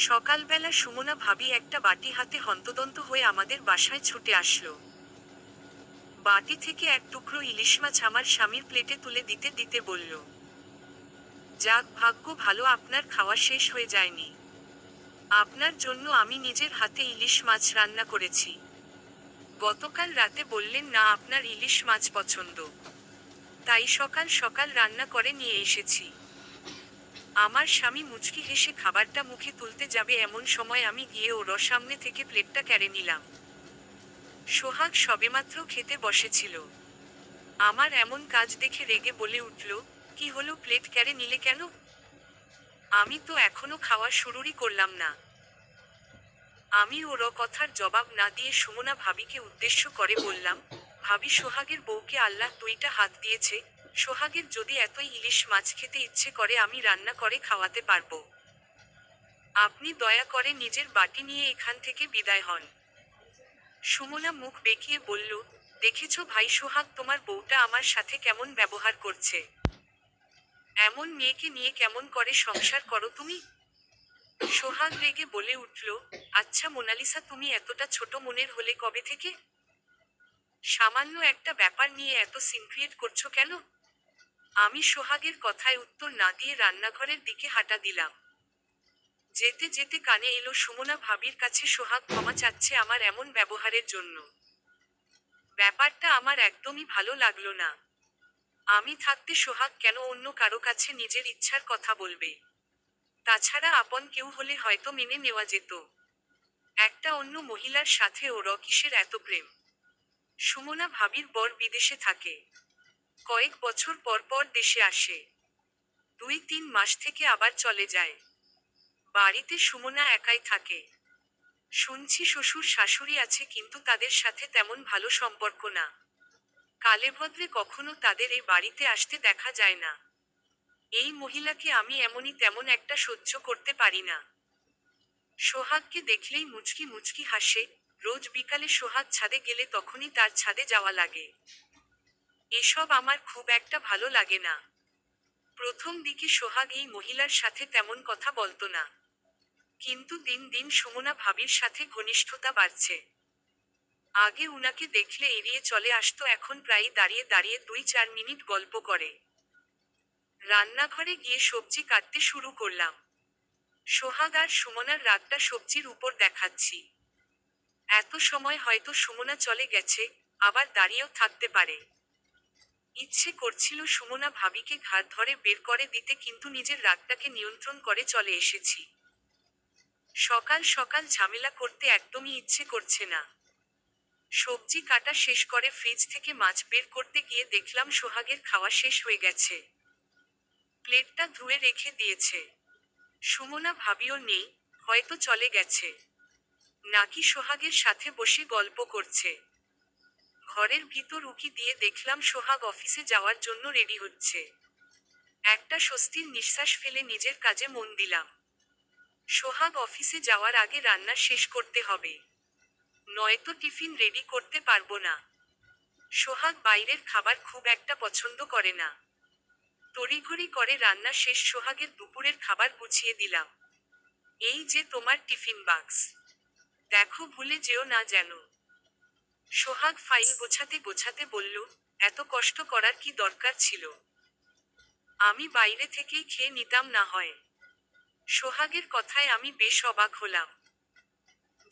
সকালবেলা সুমনা ভাবি একটা বাটি হাতে হন্তদন্ত হয়ে আমাদের বাসায় ছুটে আসলো। বাটি থেকে এক টুকরো ইলিশ মাছ আমার স্বামীর প্লেটে তুলে দিতে দিতে বলল, যাক ভাগ্য ভালো আপনার খাওয়া শেষ হয়ে যায়নি। আপনার জন্য আমি নিজের হাতে ইলিশ মাছ রান্না করেছি। গতকাল রাতে বললেন না আপনার ইলিশ মাছ পছন্দ, তাই সকাল সকাল রান্না করে নিয়ে এসেছি। আমার স্বামী মুচকি হেসে খাবারটা মুখে তুলতে যাবে এমন সময় আমি গিয়ে ওর সামনে থেকে প্লেটটা কেড়ে নিলাম। সোহাগ সবেমাত্র খেতে বসেছিল। আমার এমন কাজ দেখে রেগে বলে উঠল, কি হলো, প্লেট কেড়ে নিলে কেন? আমি তো এখনো খাওয়া শুরুই করলাম না। আমি ওর কথার জবাব না দিয়ে সুমনা ভাবিকে উদ্দেশ্য করে বললাম, ভাবি, সোহাগের বউকে আল্লাহ দুইটা হাত দিয়েছে, সোহাগের যদি এতই ইলিশ মাছ খেতে ইচ্ছে করে আমি রান্না করে খাওয়াতে পারবো। আপনি দয়া করে নিজের বাটি নিয়ে এখান থেকে বিদায় হন। সুমনা মুখ বেঁকিয়ে বলল, দেখেছো ভাই সোহাগ, তোমার বউটা আমার সাথে কেমন ব্যবহার করছে। এমন মেয়েকে নিয়ে কেমন করে সংসার করো তুমি? সোহাগ রেগে বলে উঠল, আচ্ছা মোনালিসা, তুমি এতটা ছোট মনের হলে কবে থেকে? সামান্য একটা ব্যাপার নিয়ে এত সিন ক্রিয়েট করছো কেন? আমি সোহাগের কথায় উত্তর না দিয়ে রান্নাঘরের দিকে হাঁটা দিলাম। যেতে যেতে কানে এলো সুমনা ভাবির কাছে সোহাগ ক্ষমা চাচ্ছে আমার এমন ব্যবহারের জন্য। ব্যাপারটা আমার একদমই ভালো লাগলো না। আমি থাকতে সোহাগ কেন অন্য কারো কাছে নিজের ইচ্ছার কথা বলবে? তাছাড়া আপন কেউ হলে হয়তো মেনে নেওয়া যেত। একটা অন্য মহিলার সাথে ওর কিসের এত প্রেম? সুমনা ভাবির বর বিদেশে থাকে, কয়েক বছর পর পর দেশে আসে, 2-3 মাস থেকে আবার চলে যায়। বাড়িতে সুমনা একাই থাকে। শুনছি শ্বশুর শাশুড়ি আছে, কিন্তু তাদের সাথে তেমন ভালো সম্পর্ক না। কালেভদ্রে কখনো তাদের এই বাড়িতে আসতে দেখা যায় না। এই মহিলাকে আমি এমনই তেমন একটা সহ্য করতে পারি না। সোহাগকে দেখলেই মুচকি মুচকি হাসে, রোজ বিকালে সোহাগ ছাদে গেলে তখনই তার ছাদে যাওয়া লাগে। এসব আমার খুব একটা ভালো লাগে না। প্রথম দিকে সোহাগ এই মহিলার সাথে তেমন কথা বলতো না, কিন্তু দিন দিন সুমনা ভাবির সাথে ঘনিষ্ঠতা বাড়ছে। আগে উনাকে দেখলে এড়িয়ে চলে আসতো, এখন প্রায় দাঁড়িয়ে দাঁড়িয়ে 2-4 মিনিট গল্প করে। রান্নাঘরে গিয়ে সবজি কাটতে শুরু করলাম। সোহাগ আর সুমনার রাগটা সবজির উপর দেখাচ্ছি। এত সময় হয়তো সুমনা চলে গেছে, আবার দাঁড়িয়েও থাকতে পারে। ইচ্ছে করছিল সুমনা ভাবিকে ঘাড় ধরে বের করে দিতে, কিন্তু নিজের রাগটাকে নিয়ন্ত্রণ করে চলে এসেছি। সকাল সকাল ঝামেলা করতে একদমই ইচ্ছে করছে না। সবজি কাটা শেষ করে ফ্রিজ থেকে মাছ বের করতে গিয়ে দেখলাম সোহাগের খাওয়া শেষ হয়ে গেছে। প্লেটটা ধুয়ে রেখে দিয়েছে। সুমনা ভাবিও নেই, হয়তো চলে গেছে, নাকি সোহাগের সাথে বসে গল্প করছে। ঘরের ভিতর উকি দিয়ে দেখলাম সোহাগ অফিসে যাওয়ার জন্য রেডি হচ্ছে। একটা স্বস্তির নিঃশ্বাস ফেলে নিজের কাজে মন দিলাম। সোহাগ অফিসে যাওয়ার আগে রান্না শেষ করতে হবে, নয়তো টিফিন রেডি করতে পারবো না। সোহাগ বাইরের খাবার খুব একটা পছন্দ করে না। তড়িঘড়ি করে রান্না শেষ, সোহাগের দুপুরের খাবার গুছিয়ে দিলাম। এই যে তোমার টিফিন বাক্স, দেখো ভুলে যেও না যেন। সোহাগ ফাইল গোছাতে গোছাতে বলল, এত কষ্ট করার কি দরকার ছিল? আমি বাইরে থেকেই খেয়ে নিতাম না হয়। সোহাগের কথায় আমি বেশ অবাক হলাম।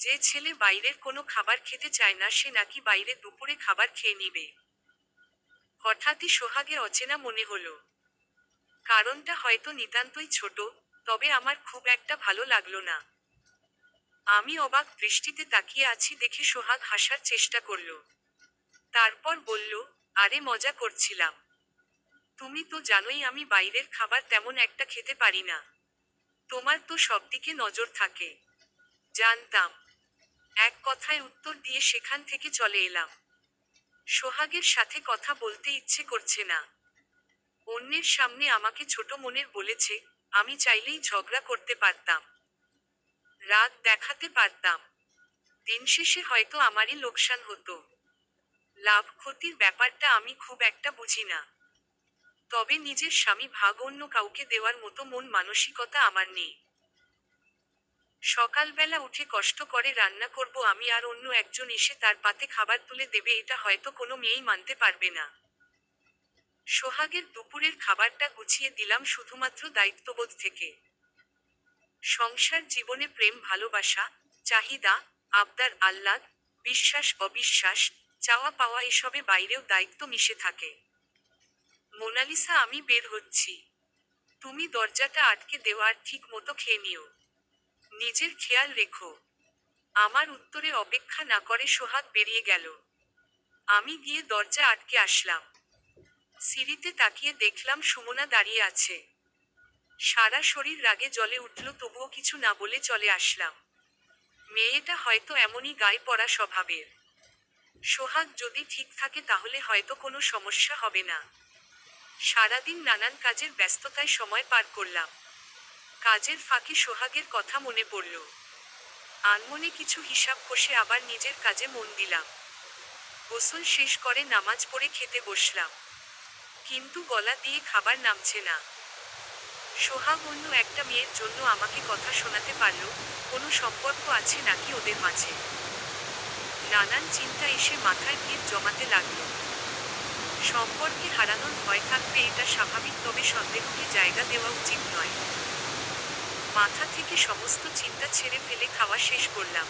যে ছেলে বাইরের কোনো খাবার খেতে চায় না, সে নাকি বাইরে দুপুরে খাবার খেয়ে নিবে। হঠাৎই সোহাগে অচেনা মনে হলো। কারণটা হয়তো নিতান্তই ছোট, তবে আমার খুব একটা ভালো লাগলো না। আমি অবাক দৃষ্টিতে তাকিয়ে আছি দেখে সোহাগ হাসার চেষ্টা করল। তারপর বলল, আরে মজা করছিলাম। তুমি তো জানোই আমি বাইরের খাবার তেমন একটা খেতে পারি না। তোমার তো সবদিকে নজর থাকে। জানতাম। এক কথায় উত্তর দিয়ে সেখান থেকে চলে এলাম। সোহাগের সাথে কথা বলতে ইচ্ছে করছে না। অন্যের সামনে আমাকে ছোট মনের বলেছে, আমি চাইলেই ঝগড়া করতে পারতাম, রাগ দেখাতে পারতাম। দিন শেষে হয়তো আমারই লোকসান হতো। লাভ ক্ষতির ব্যাপারটা আমি খুব একটা বুঝি না। তবে নিজের স্বামী ভাগ অন্য কাউকে দেওয়ার মতো মন মানসিকতা আমার নেই। সকালবেলা উঠে কষ্ট করে রান্না করব আমি আর অন্য একজন এসে তার পাতে খাবার তুলে দেবে, এটা হয়তো কোনো মেয়েই মানতে পারবে না। সোহাগের দুপুরের খাবারটা গুছিয়ে দিলাম শুধুমাত্র দায়িত্ববোধ থেকে। সংসার জীবনে প্রেম ভালোবাসা, চাহিদা, আবদার আহ্লাদ, বিশ্বাস অবিশ্বাস, চাওয়া পাওয়া এসবে বাইরেও দায়িত্ব মিশে থাকে। মোনালিসা আমি বের হচ্ছি। তুমি দরজাটা আটকে দেওয়ার ঠিক মতো খেয়ে নিও। নিজের খেয়াল রেখো। আমার উত্তরে অপেক্ষা না করে সোহাগ বেরিয়ে গেল। আমি গিয়ে দরজা আটকে আসলাম। সিঁড়িতে তাকিয়ে দেখলাম সুমনা দাঁড়িয়ে আছে। সারা শরীর রাগে জ্বলে উঠল, তবুও কিছু না বলে চলে আসলাম। মেয়েটা হয়তো এমনই গায়ে পড়া স্বভাবের। সোহাগ যদি ঠিক থাকে তাহলে হয়তো কোনো সমস্যা হবে না। সারাদিন নানান কাজের ব্যস্ততায় সময় পার করলাম। কাজের ফাঁকে সোহাগের কথা মনে পড়ল। আনমনে কিছু হিসাব কষে আবার নিজের কাজে মন দিলাম। গোসল শেষ করে নামাজ পড়ে খেতে বসলাম। কিন্তু গলা দিয়ে খাবার নামছে না। সোহাগ অন্য একটা মেয়ের জন্য আমাকে কথা শোনাতে পারল, কোনো সম্পর্ক আছে নাকি ওদের মাঝে। নানান চিন্তা এসে মাথায় ভিড় জমাতে লাগলো। সম্পর্কে হারানোর ভয় থাকবে, এটা স্বাভাবিক, তবে সন্দেহকে জায়গা দেওয়া উচিত নয়। মাথা থেকে সমস্ত চিন্তা ছেড়ে ফেলে খাওয়া শেষ করলাম।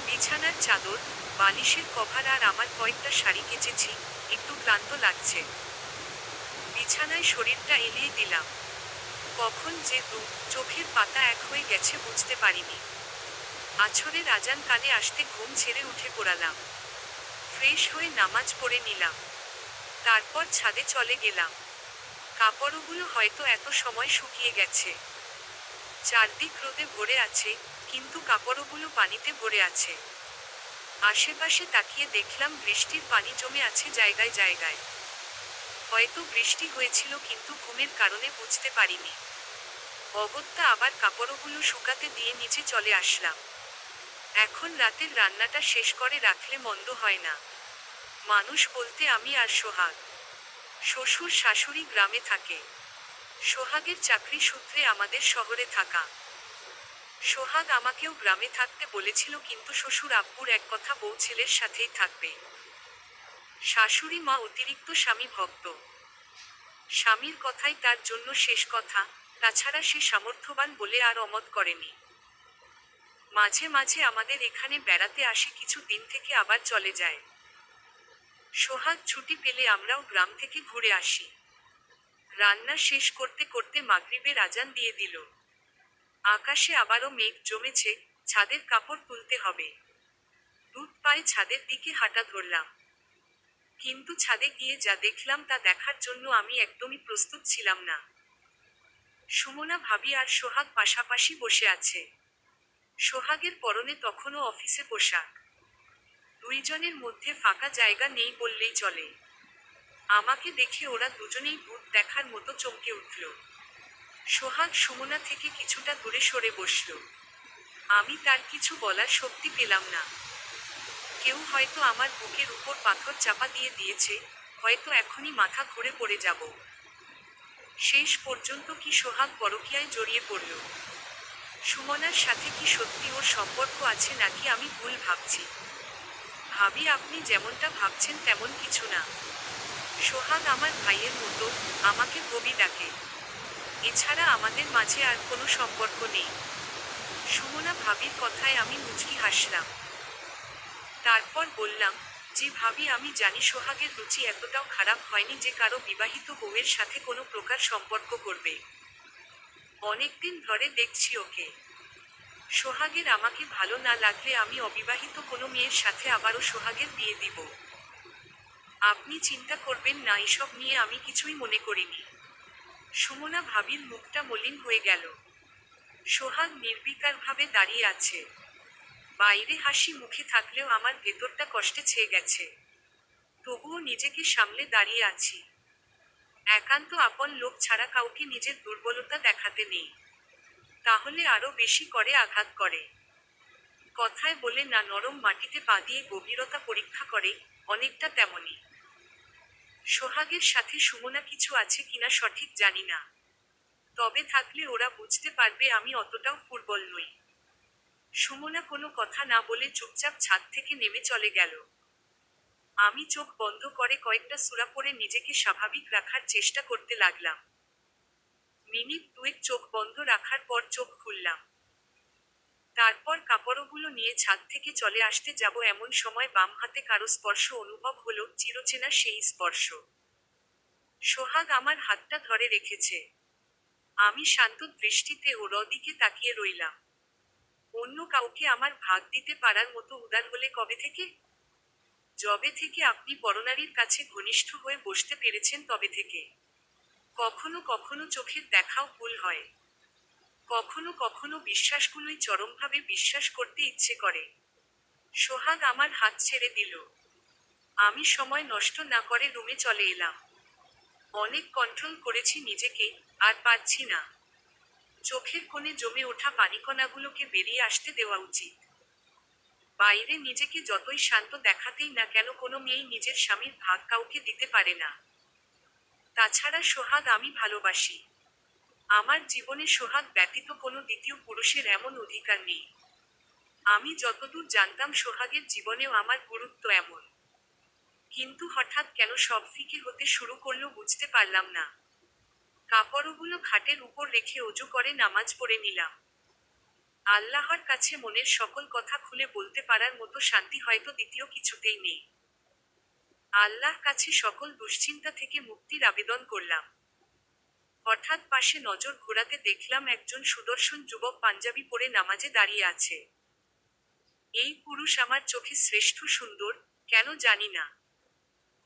বিছানার চাদর, বালিশের কভার আর আমার কয়েকটা শাড়ি কেচেছি, একটু ক্লান্ত লাগছে। বিছানায় শরীরটা এলিয়ে দিলাম। কখন যে চোখের পাতা এক হয়ে গেছে বুঝতে পারিনি। আছরের আজান কানে আসতে ঘুম ছেড়ে উঠে পড়ালাম। ফ্রেশ হয়ে নামাজ পড়ে নিলাম। তারপর ছাদে চলে গেলাম। কাপড়গুলো হয়তো এত সময় শুকিয়ে গেছে। চারদিক রোদে ভরে আছে, কিন্তু কাপড়গুলো পানিতে ভরে আছে। আশেপাশে তাকিয়ে দেখলাম বৃষ্টির পানি জমে আছে জায়গায় জায়গায়। হয়তো বৃষ্টি হয়েছিল, কিন্তু ঘুমের কারণে বুঝতে পারিনি। অগত্যা আবার কাপড়গুলো শুকাতে দিয়ে নিচে চলে আসলাম। এখন রাতের রান্নাটা শেষ করে রাখলে মন্দ হয় না। মানুষ বলতে আমি আর সোহাগ। শ্বশুর শাশুড়ি গ্রামে থাকে। সোহাগের চাকরি সূত্রে আমাদের শহরে থাকা। সোহাগ আমাকেও গ্রামে থাকতে বলেছিল, কিন্তু শ্বশুর আব্বুর এক কথা, বউ ছেলের সাথেই থাকবে। শাশুড়ি মা অতিরিক্ত স্বামী ভক্ত। স্বামীর কথাই তার জন্য শেষ কথা, তাছাড়া সে সামর্থ্যবান বলে আর অমত করেনি। মাঝে মাঝে আমাদের এখানে বেড়াতে আসে, কিছু দিন থেকে আবার চলে যায়। সোহাগ ছুটি পেলে আমরাও গ্রাম থেকে ঘুরে আসি। রান্না শেষ করতে করতে মাগরিবের আজান দিয়ে দিল। আকাশে আবারও মেঘ জমেছে, ছাদের কাপড় তুলতে হবে। দুধ পায়ে ছাদের দিকে হাঁটা ধরলাম। কিন্তু ছাদে গিয়ে যা দেখলাম তা দেখার জন্য আমি একদমই প্রস্তুত ছিলাম না। সুমনা ভাবি আর সোহাগ পাশাপাশি বসে আছে। সোহাগের পরনে তখনও অফিসে পোশাক। দুইজনের মধ্যে ফাঁকা জায়গা নেই বললেই চলে। আমাকে দেখে ওরা দুজনেই ভূত দেখার মতো চমকে উঠল। সোহাগ সুমনা থেকে কিছুটা দূরে সরে বসল। আমি তার কিছু বলার শক্তি পেলাম না। কেউ হয়তো আমার বুকের উপর পাথর চাপা দিয়ে দিয়েছে, হয়তো এখনই মাথা ঘুরে পড়ে যাব। শেষ পর্যন্ত কি সোহাগ পরকীয়ায় জড়িয়ে পড়ল? সুমনার সাথে কি সত্যি ওর সম্পর্ক আছে, নাকি আমি ভুল ভাবছি? ভাবি আপনি যেমনটা ভাবছেন তেমন কিছু না। সোহাগ আমার ভাইয়ের মতো, আমাকে কবি ডাকে। এছাড়া আমাদের মাঝে আর কোনো সম্পর্ক নেই। সুমনা ভাবির কথায় আমি মুচকি হাসলাম। তারপর বললাম, যে ভাবি আমি জানি সোহাগের রুচি এতটাও খারাপ হয়নি যে কারো বিবাহিত বউয়ের সাথে কোনো প্রকার সম্পর্ক করবে। অনেকদিন ধরে দেখছি ওকে। সোহাগের আমাকে ভালো না লাগলে আমি অবিবাহিত কোনো মেয়ের সাথে আবারও সোহাগের বিয়ে দিব। আপনি চিন্তা করবেন না, এসব নিয়ে আমি কিছুই মনে করিনি। সুমনা ভাবির মুখটা মলিন হয়ে গেল। সোহাগ নির্বিকারভাবে দাঁড়িয়ে আছে। বাইরে হাসি মুখে থাকলেও আমার ভেতরটা কষ্টে ছেয়ে গেছে। তবুও নিজেকে সামলে দাঁড়িয়ে আছি। একান্ত আপন লোক ছাড়া কাউকে নিজের দুর্বলতা দেখাতে নেই। তাহলে আরো বেশি করে আঘাত করে। কথায় বলে না, নরম মাটিতে পা দিয়ে গভীরতা পরীক্ষা করে, অনেকটা তেমনি। সোহাগের সাথে সুমনা কিছু আছে কিনা সঠিক জানি না। তবে থাকলে ওরা বুঝতে পারবে আমি অতটাও ফুটবল নই। সুমনা কোনো কথা না বলে চুপচাপ ছাদ থেকে নেমে চলে গেল। আমি চোখ বন্ধ করে কয়েকটা সূরা পড়ে নিজেকে স্বাভাবিক রাখার চেষ্টা করতে লাগলাম। মিনিট দুয়েক চোখ বন্ধ রাখার পর চোখ খুললাম। তারপর কাপড়গুলো নিয়ে ছাদ থেকে চলে আসতে যাব এমন সময় বাম হাতে কারো স্পর্শ অনুভব হলো, চিরচেনা সেই স্পর্শ। সোহাগ আমার হাতটা ধরে রেখেছে। আমি শান্ত দৃষ্টিতে ওর দিকে তাকিয়ে রইলাম। অন্য কাউকে আমার ভাগ দিতে পারার মতো উদার হলে কবে থেকে? যবে থেকে আপনি পরনারীর কাছে ঘনিষ্ঠ হয়ে বসতে পেরেছেন তবে থেকে। কখনো কখনো চোখের দেখাও ভুল হয়। কখনো কখনো বিশ্বাসগুলোই চরমভাবে বিশ্বাস করতে ইচ্ছে করে। সোহাগ আমার হাত ছেড়ে দিল। আমি সময় নষ্ট না করে রুমে চলে এলাম। অনেক কন্ট্রোল করেছি নিজেকে, আর পারছি না। চোখের কোণে জমে ওঠা পানিকণাগুলোকে বেরিয়ে আসতে দেওয়া উচিত। বাইরে নিজেকে যতই শান্ত দেখাতেই না কেন কোনো মেয়েই নিজের স্বামীর ভাগ কাউকে দিতে পারে না। তাছাড়া সোহাগ আমি ভালোবাসি। আমার জীবনে সোহাগ ব্যতীত কোনো দ্বিতীয় পুরুষের এমন অধিকার নেই। আমি যতদূর জানতাম সোহাগের জীবনেও আমার গুরুত্ব এমন। কিন্তু হঠাৎ কেন সব ফিকে হতে শুরু করলো বুঝতে পারলাম না। কাপড়গুলো খাটের উপর রেখে অজু করে নামাজ পড়ে নিলাম। আল্লাহর কাছে মনের সকল কথা খুলে বলতে পারার মতো শান্তি হয়তো দ্বিতীয় কিছুতেই নেই। আল্লাহ কাছে সকল দুশ্চিন্তা থেকে মুক্তির আবেদন করলাম। হঠাৎ পাশে নজর ঘোরাতে দেখলাম একজন সুদর্শন যুবক পাঞ্জাবি পরে নামাজে দাঁড়িয়ে আছে। এই পুরুষ আমার চোখে শ্রেষ্ঠ সুন্দর, কেন জানি না।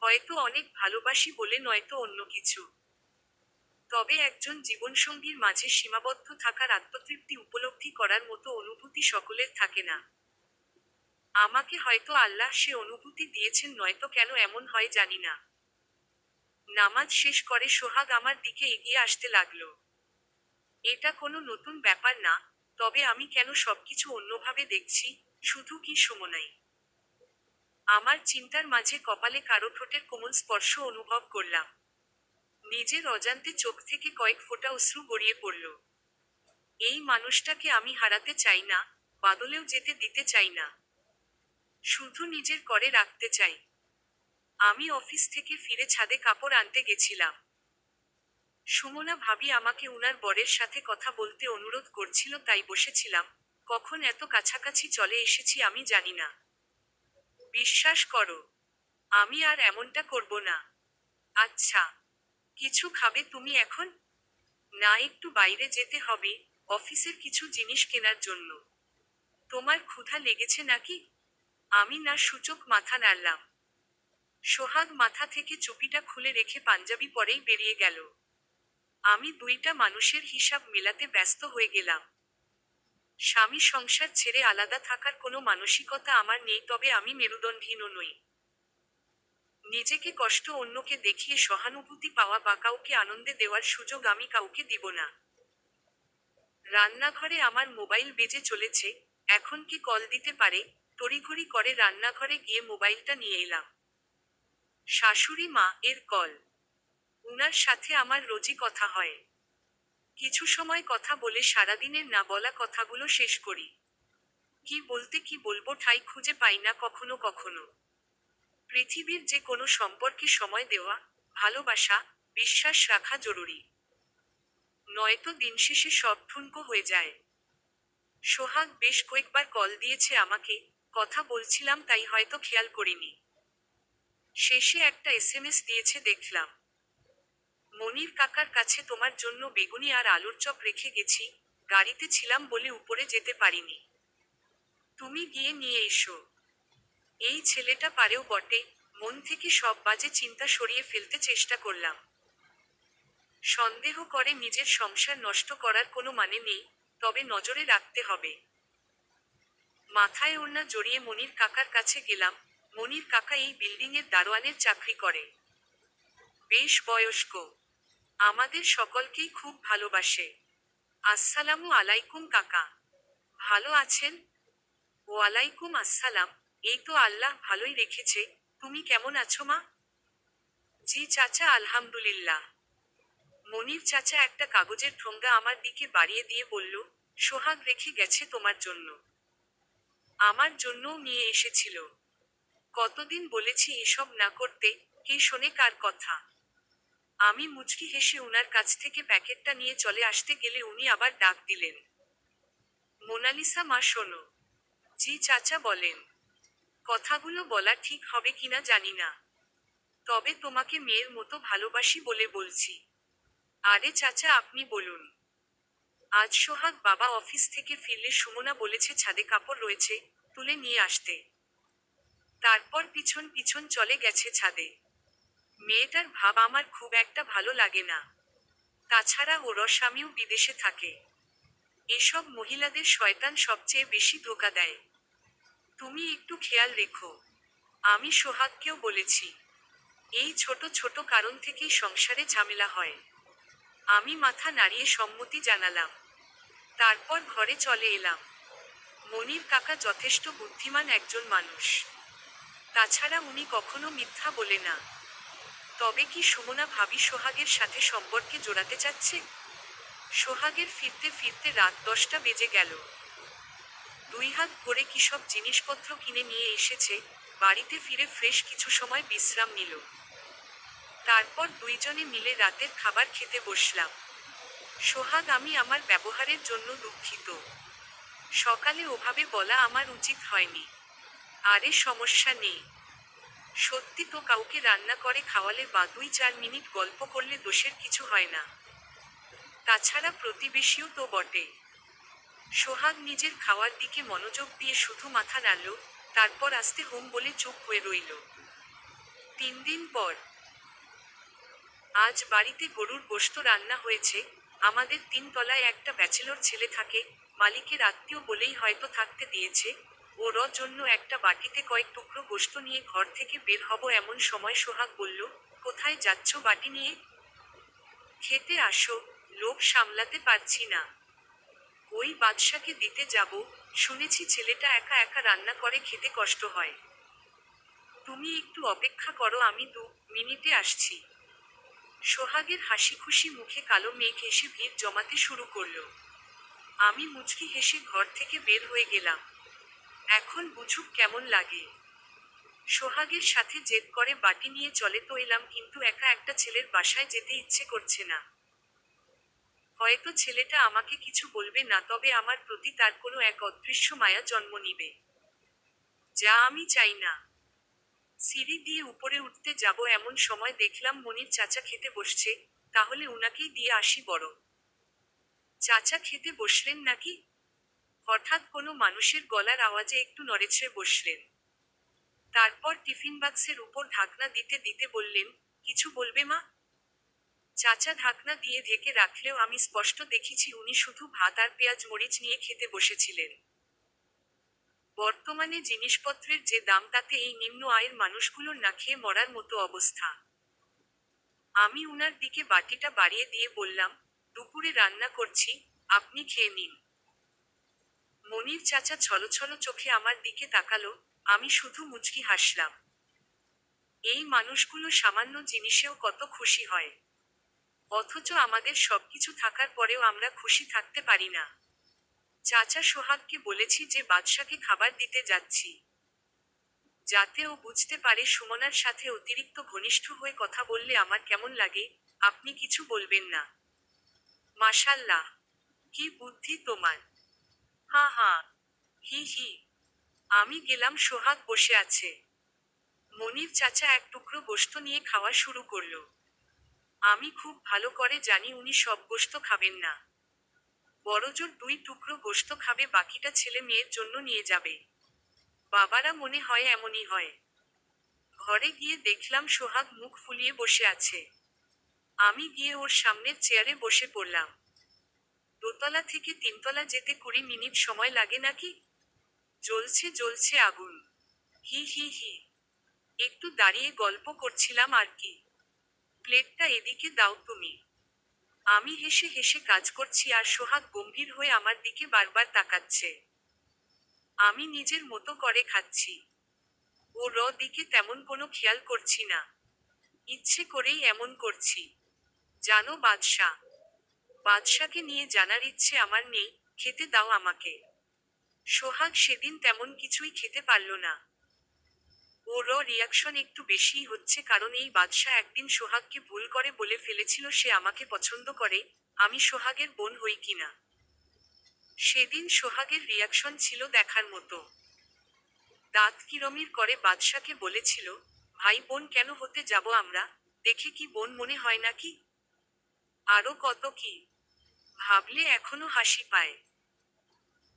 হয়তো অনেক ভালোবাসি বলে, নয়তো অন্য কিছু। তবে একজন জীবনসঙ্গীর মাঝে সীমাবদ্ধ থাকার আত্মতৃপ্তি উপলব্ধি করার মতো অনুভূতি সকলের থাকে না। আমাকে হয়তো আল্লাহ সে অনুভূতি দিয়েছেন, নয়তো কেন এমন হয় জানি না। নামাজ শেষ করে সোহাগ আমার দিকে এগিয়ে আসতে লাগলো। এটা কোনো নতুন ব্যাপার না, তবে আমি কেন সবকিছু অন্যভাবে দেখছি, শুধু কি সুমনাই? আমার চিন্তার মাঝে কপালে কারো ঠোঁটের কোমল স্পর্শ অনুভব করলাম। নিজের অজান্তে চোখ থেকে কয়েক ফোঁটা অশ্রু গড়িয়ে পড়ল। এই মানুষটাকে আমি হারাতে চাই না, বাদলেও যেতে দিতে চাই না। শুধু নিজের করে রাখতে চাই। আমি অফিস থেকে ফিরে ছাদে কাপড় আনতে গেছিলাম। সুমনা ভাবি আমাকে উনার বরের সাথে কথা বলতে অনুরোধ করছিল, তাই বসেছিলাম। কখন এত কাছাকাছি চলে এসেছি আমি জানি না। বিশ্বাস করো, আমি আর এমনটা করব না। আচ্ছা, কিছু খাবে তুমি এখন? না, একটু বাইরে যেতে হবে, অফিসের কিছু জিনিস কেনার জন্য। তোমার ক্ষুধা লেগেছে নাকি? আমি না সূচক মাথা নাড়লাম। সোহাগ মাথা থেকে চুপিটা খুলে রেখে পাঞ্জাবি পরেই বেরিয়ে গেল। আমি দুইটা মানুষের হিসাব মেলাতে ব্যস্ত হয়ে গেলাম। স্বামী সংসার ছেড়ে আলাদা থাকার কোনো মানসিকতা আমার নেই, তবে আমি মেরুদণ্ডহীনও নই। নিজেকে কষ্ট অন্যকে দেখিয়ে সহানুভূতি পাওয়া বা কাউকে আনন্দে দেওয়ার সুযোগ আমি কাউকে দিব না। রান্নাঘরে আমার মোবাইল বেজে চলেছে, এখন কি কল দিতে পারে? তড়িঘড়ি করে রান্নাঘরে গিয়ে মোবাইলটা নিয়ে এলাম। শাশুড়ি মা এর কল। উনার সাথে আমার রোজই কথা হয়। কিছু সময় কথা বলে সারাদিনের না বলা কথাগুলো শেষ করি। কি বলবো ঠাই খুঁজে পাই না কখনো কখনো। পৃথিবীর যে কোনো সম্পর্কে সময় দেওয়া, ভালোবাসা, বিশ্বাস রাখা জরুরি। নয়তো দিন শেষে সব ঠুনকো হয়ে যায়। সোহাগ বেশ কয়েকবার কল দিয়েছে আমাকে, কথা বলছিলাম তাই হয়তো খেয়াল করিনি। শেষে একটা এসএমএস দিয়েছে দেখলাম। মনির কাকার কাছে তোমার জন্য বেগুনি আর আলুর চপ রেখে গেছি, গাড়িতে ছিলাম বলে উপরে যেতে পারিনি। তুমি গিয়ে নিয়ে এসো। এই ছেলেটা পারেও বটে। মন থেকে সব বাজে চিন্তা সরিয়ে ফেলতে চেষ্টা করলাম। সন্দেহ করে নিজের সংসার নষ্ট করার কোনো মানে নেই, তবে নজরে রাখতে হবে। মাথায় ওড়না জড়িয়ে মনির কাকার কাছে গেলাম। মনির কাকা এই বিল্ডিংয়ের দারোয়ানের চাকরি করে। বেশ বয়স্ক। আমাদের সকলকেই খুব ভালোবাসে। আসসালামু আলাইকুম কাকা। ভালো আছেন? ওয়ালাইকুম আসসালাম। এই তো আল্লাহ ভালোই রেখেছে। তুমি কেমন আছো মা? জি চাচা, আলহামদুলিল্লাহ। মনির চাচা একটা কাগজের ঠোঙ্গা আমার দিকে বাড়িয়ে দিয়ে বলল, সোহাগ রেখে গেছে তোমার জন্য। আমার জন্যও নিয়ে এসেছিল। কতদিন বলেছি এসব না করতে, কে শোনে কার কথা। আমি মুচকি হেসে উনার কাছ থেকে প্যাকেটটা নিয়ে চলে আসতে গেলে উনি আবার ডাক দিলেন, মোনালিসা মা শোনো। জি চাচা বলেন। কথাগুলো বলা ঠিক হবে কিনা জানি না, তবে তোমাকে মেয়ের মতো ভালোবাসি বলে বলছি। আরে চাচা আপনি বলুন। আজ সোহাগ বাবা অফিস থেকে ফিরলে সুমনা বলেছে ছাদে কাপড় রয়েছে, তুলে নিয়ে আসতে। তারপর পিছন পিছন চলে গেছে ছাদে। মেয়েটার ভাব আমার খুব একটা ভালো লাগে না। তাছাড়া ওর স্বামীও বিদেশে থাকে। এসব মহিলাদের শয়তান সবচেয়ে বেশি ধোঁকা দেয়। তুমি একটু খেয়াল রেখো। আমি সোহাগকেও বলেছি। এই ছোট ছোট কারণ থেকেই সংসারে ঝামেলা হয়। আমি মাথা নাড়িয়ে সম্মতি জানালাম। তারপর ঘরে চলে এলাম। মনির কাকা যথেষ্ট বুদ্ধিমান একজন মানুষ। তাছাড়া উনি কখনো মিথ্যা বলে না। তবে কি সুমনা ভাবি সোহাগের সাথে সম্পর্কে জোড়াতে চাচ্ছে? সোহাগের ফিরতে ফিরতে রাত 10টা বেজে গেল। 2 হাত ভরে কি সব জিনিসপত্র কিনে নিয়ে এসেছে, বাড়িতে ফিরে ফ্রেশ কিছু সময় বিশ্রাম নিল। তারপর দুইজনে মিলে রাতের খাবার খেতে বসলাম। সোহাগ আমি আমার ব্যবহারের জন্য দুঃখিত। সকালে ওভাবে বলা আমার উচিত হয়নি। আরে সমস্যা নেই। সত্যি তো কাউকে রান্না করে খাওয়ালে বা 2-4 মিনিট গল্প করলে দোষের কিছু হয় না। তাছাড়া প্রতিবেশীও তো বটে। সোহাগ নিজের খাওয়ার দিকে মনোযোগ দিয়ে শুধু মাথা নাড়ল, তারপর আস্তে হুম বলে চুপ হয়ে রইল। 3 দিন পর আজ বাড়িতে গরুর গোশত রান্না হয়েছে। আমাদের 3 তলায় একটা ব্যাচেলর ছেলে থাকে, মালিকের আত্মীয় বলেই হয়তো থাকতে দিয়েছে। ওর জন্য একটা বাটিতে কয়েক টুকরো গোশত নিয়ে ঘর থেকে বের হব এমন সময় সোহাগ বলল, কোথায় যাচ্ছ বাটি নিয়ে? খেতে আসো। লোভ সামলাতে পারছি না। ওই বাদশাকে দিতে যাব। শুনেছি ছেলেটা একা একা রান্না করে খেতে কষ্ট হয়। তুমি একটু অপেক্ষা করো, আমি 2 মিনিটে আসছি। সোহাগের হাসিখুশি মুখে কালো মেঘ এসে ভিড় জমাতে শুরু করলো। আমি মুচকি হেসে ঘর থেকে বের হয়ে গেলাম। এখন বুঝুক কেমন লাগে। সোহাগের সাথে জেদ করে বাটি নিয়ে চলে তো এলাম, কিন্তু একা একটা ছেলের বাসায় যেতে ইচ্ছে করছে না। হয়তো ছেলেটা আমাকে কিছু বলবে না, তবে আমার প্রতি তার কোনো এক অদৃশ্য মায়া জন্ম নিবে, যা আমি চাই না। সিঁড়ি দিয়ে উপরে উঠতে যাব এমন সময় দেখলাম মনির চাচা খেতে বসছে। তাহলে উনাকেই দিয়ে আসি বড়। চাচা খেতে বসলেন নাকি? হঠাৎ কোনো মানুষের গলার আওয়াজে একটু নড়েচড়ে বসলেন। তারপর টিফিন বাক্সের উপর ঢাকনা দিতে দিতে বললেন, কিছু বলবে মা? চাচা ঢাকনা দিয়ে ঢেকে রাখলেও আমি স্পষ্ট দেখেছি উনি শুধু ভাত আর পেঁয়াজ মরিচ নিয়ে খেতে বসেছিলেন। বর্তমানে জিনিসপত্রের যে দাম, তাতে এই নিম্ন আয়ের মানুষগুলোর না খেয়ে মরার মতো অবস্থা। আমি উনার দিকে বাটিটা বাড়িয়ে দিয়ে বললাম, দুপুরে রান্না করছি, আপনি খেয়ে নিন। মনির চাচা ছলছল চোখে আমার দিকে তাকালো। আমি শুধু মুচকি হাসলাম। এই মানুষগুলো সামান্য জিনিসেও কত খুশি হয়, অথচ আমাদের সবকিছু থাকার পরেও আমরা খুশি থাকতে পারি না। চাচা সোহাগকে বলেছি যে বাদশাকে খাবার দিতে যাচ্ছি, যাতে ও বুঝতে পারে সুমনার সাথে অতিরিক্ত ঘনিষ্ঠ হয়ে কথা বললে আমার কেমন লাগে। আপনি কিছু বলবেন না? মাশাল্লাহ, কি বুদ্ধি তোমার। হা হা, হি হি। আমি গেলাম, সোহাগ বসে আছে। মনির চাচা এক টুকরো গোশত নিয়ে খাওয়া শুরু করলো। আমি খুব ভালো করে জানি উনি সব গোশত খাবেন না। বড়জোর 2 টুকরো গোশত খাবে, বাকিটা ছেলে মেয়ের জন্য নিয়ে যাবে। বাবারা মনে হয় এমনই হয়। ঘরে গিয়ে দেখলাম সোহাগ মুখ ফুলিয়ে বসে আছে। আমি গিয়ে ওর সামনের চেয়ারে বসে পড়লাম। 2তলা থেকে 3তলা যেতে 20 মিনিট সময় লাগে নাকি? জ্বলছে জ্বলছে আগুন। হি হি হি। একটু দাঁড়িয়ে গল্প করছিলাম আর কি। প্লেটটা এদিকে দাও তুমি। আমি হেসে হেসে কাজ করছি আর সোহাগ গম্ভীর হয়ে আমার দিকে বারবার তাকাচ্ছে। আমি নিজের মতো করে খাচ্ছি। ওর দিকে তেমন কোনো খেয়াল করছি না। ইচ্ছে করেই এমন করছি। জানো বাদশাকে নিয়ে জানার ইচ্ছে আমার নেই, খেতে দাও আমাকে। সোহাগ সেদিন তেমন কিছুই খেতে পারল না। ওর রিয়াকশন একটু বেশিই হচ্ছে, কারণ এই বাদশা একদিন সোহাগকে ভুল করে বলে ফেলেছিল সে আমাকে পছন্দ করে, আমি সোহাগের বোন হই কিনা। সেদিন সোহাগের রিয়াকশন ছিল দেখার মতো। দাঁত কিরমির করে বাদশাকে বলেছিল, ভাই বোন কেন হতে যাব আমরা, দেখে কি বোন মনে হয় নাকি? আরো কত কি, ভাবলে এখনো হাসি পায়।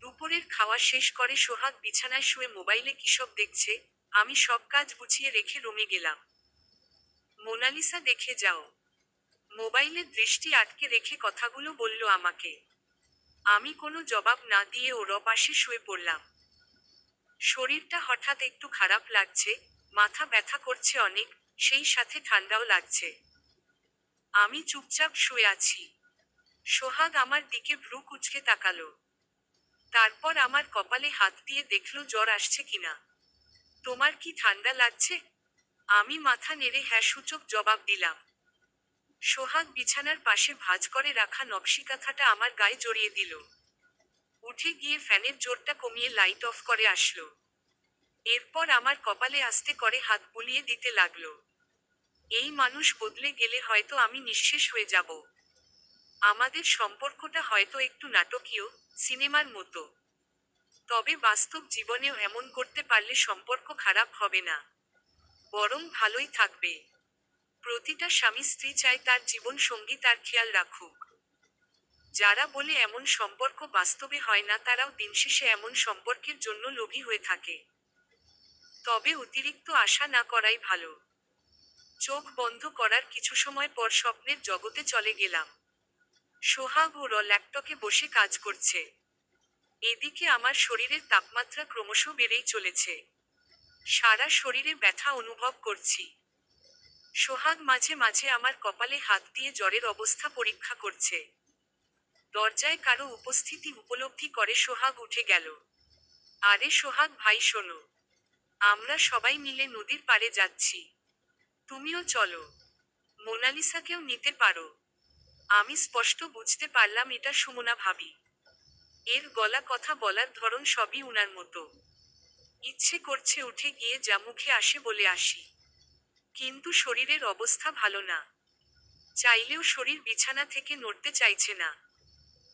দুপুরের খাওয়া শেষ করে সোহাগ বিছানায় শুয়ে মোবাইলে কিসব দেখছে, আমি সব কাজ গুছিয়ে রেখে রুমে গেলাম। মোনালিসা দেখে যাও। মোবাইলে দৃষ্টি আটকে রেখে কথাগুলো বলল আমাকে। আমি কোনো জবাব না দিয়ে ওর পাশে শুয়ে পড়লাম। শরীরটা হঠাৎ একটু খারাপ লাগছে, মাথা ব্যথা করছে অনেক, সেই সাথে ঠান্ডাও লাগছে। আমি চুপচাপ শুয়ে আছি। সোহাগ আমার দিকে ভ্রু কুঁচকে তাকালো। তারপর আমার কপালে হাত দিয়ে দেখলো জ্বর আসছে কিনা। তোমার কি ঠান্ডা লাগছে? আমি মাথা নেড়ে হ্যাঁ সূচক জবাব দিলাম। সোহাগ বিছানার পাশে ভাঁজ করে রাখা নকশিকাঁথাটা আমার গায়ে জড়িয়ে দিল। উঠে গিয়ে ফ্যানের জোরটা কমিয়ে লাইট অফ করে আসলো। এরপর আমার কপালে আস্তে করে হাত বুলিয়ে দিতে লাগলো। এই মানুষ বদলে গেলে হয়তো আমি নিঃশেষ হয়ে যাব। আমাদের সম্পর্কটা হয়তো একটু নাটকীয়, সিনেমার মতো। তবে বাস্তব জীবনেও এমন করতে পারলে সম্পর্ক খারাপ হবে না, বরং ভালোই থাকবে। প্রতিটা স্বামী স্ত্রী চায় তার জীবন সঙ্গী তার খেয়াল রাখুক। যারা বলে এমন সম্পর্ক বাস্তবে হয় না, তারাও দিনশেষে এমন সম্পর্কের জন্য লোভী হয়ে থাকে। তবে অতিরিক্ত আশা না করাই ভালো। চোখ বন্ধ করার কিছু সময় পর স্বপ্নের জগতে চলে গেলাম। সোহাগ ও ল্যাপটপে বসে কাজ করছে। এদিকে আমার শরীরের তাপমাত্রা ক্রমশ বেড়েই চলেছে। সারা শরীরে ব্যথা অনুভব করছি। সোহাগ মাঝে মাঝে আমার কপালে হাত দিয়ে জ্বরের অবস্থা পরীক্ষা করছে। দরজায় কারো উপস্থিতি উপলব্ধি করে সোহাগ উঠে গেল। আরে সোহাগ ভাই শোনো, আমরা সবাই মিলে নদীর পাড়ে যাচ্ছি, তুমিও চলো। মোনালিসাকেও নিতে পারো। আমি স্পষ্ট বুঝতে পারলাম এটা সুমনা ভাবি। এর গলা, কথা বলার ধরন সবই উনার মতো। ইচ্ছে করছে উঠে গিয়ে যা মুখে আসে বলে আসি, কিন্তু শরীরের অবস্থা ভালো না। চাইলেও শরীর বিছানা থেকে নড়তে চাইছে না।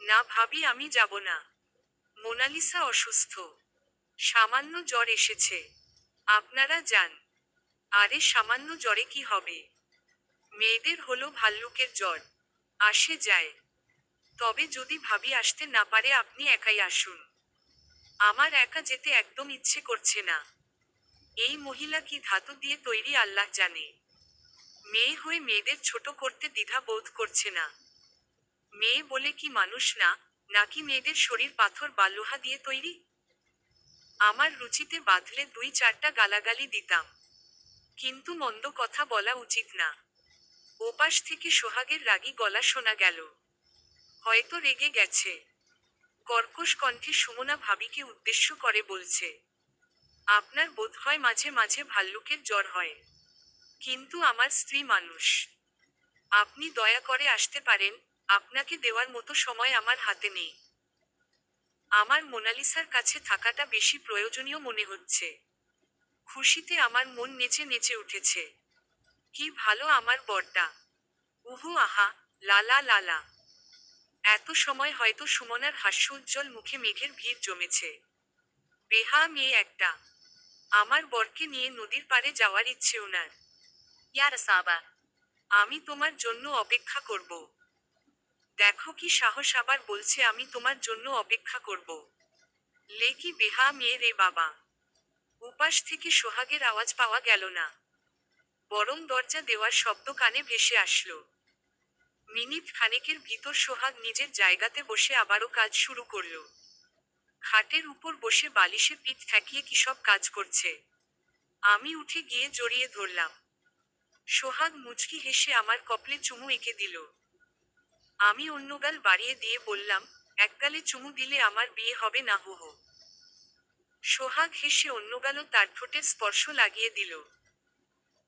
না ভাবি, আমি যাব না। মোনালিসা অসুস্থ, সামান্য জ্বর এসেছে, আপনারা যান। আরে সামান্য জ্বরে কি হবে? মেয়েদের হলো ভাল্লুকের জ্বর, আসে যায়। তবে যদি ভাবি আসতে না পারে আপনি একাই আসুন। আমার একা যেতে একদম ইচ্ছে করছে না। এই মহিলা কি ধাতু দিয়ে তৈরি আল্লাহ জানে। মেয়ে হয়ে মেয়েদের ছোট করতে দ্বিধা বোধ করছে না। মেয়ে বলে কি মানুষ না, নাকি মেয়েদের শরীর পাথর বা লোহা দিয়ে তৈরি? আমার রুচিতে বাঁধলে 2-4টা গালাগালি দিতাম, কিন্তু মন্দ কথা বলা উচিত না। ওপাশ থেকে সোহাগের রাগী গলা শোনা গেল। হয়তো রেগে গেছে। কর্কশ কণ্ঠে সুমনা ভাবিকে উদ্দেশ্য করে বলছে, আপনার বোধহয় মাঝে মাঝে ভাল্লুকের জ্বর হয়, কিন্তু আমার স্ত্রী মানুষ। আপনি দয়া করে আসতে পারেন, আপনাকে দেওয়ার মতো সময় আমার হাতে নেই। আমার মোনালিসার কাছে থাকাটা বেশি প্রয়োজনীয় মনে হচ্ছে। খুশিতে আমার মন নেচে নেচে উঠেছে। কি ভালো আমার বরটা। উহু আহা, লালা লালা। এত সময় হয়তো সুমনার হাস্যোজ্জ্বল মুখে মেঘের ভিড় জমেছে। বেহা মেয়ে একটা। আমার বরকে নিয়ে নদীর পাড়ে যাওয়ার ইচ্ছে ওনার। ইয়ার সাবা, আমি তোমার জন্য অপেক্ষা করব। দেখো কি সাহস, আবার বলছে আমি তোমার জন্য অপেক্ষা করব। লে কি বেহা মেয়ে রে বাবা। উপাস থেকে সোহাগের আওয়াজ পাওয়া গেল না, বরং দরজা দেওয়ার শব্দ কানে ভেসে আসলো। মিনিট খানেকের ভিতর সোহাগ নিজের জায়গাতে বসে আবারও কাজ শুরু করলো। খাটের উপর বসে বালিশে পিঠ ঠেকিয়ে কিসব কাজ করছে। আমি উঠে গিয়ে জড়িয়ে ধরলাম। সোহাগ মুচকি হেসে আমার কপলে চুমু এঁকে দিল। আমি অন্য গাল বাড়িয়ে দিয়ে বললাম, এক গালে চুমু দিলে আমার বিয়ে হবে না হো হো। সোহাগ হেসে অন্য গালও তার ঠোঁটের স্পর্শ লাগিয়ে দিল।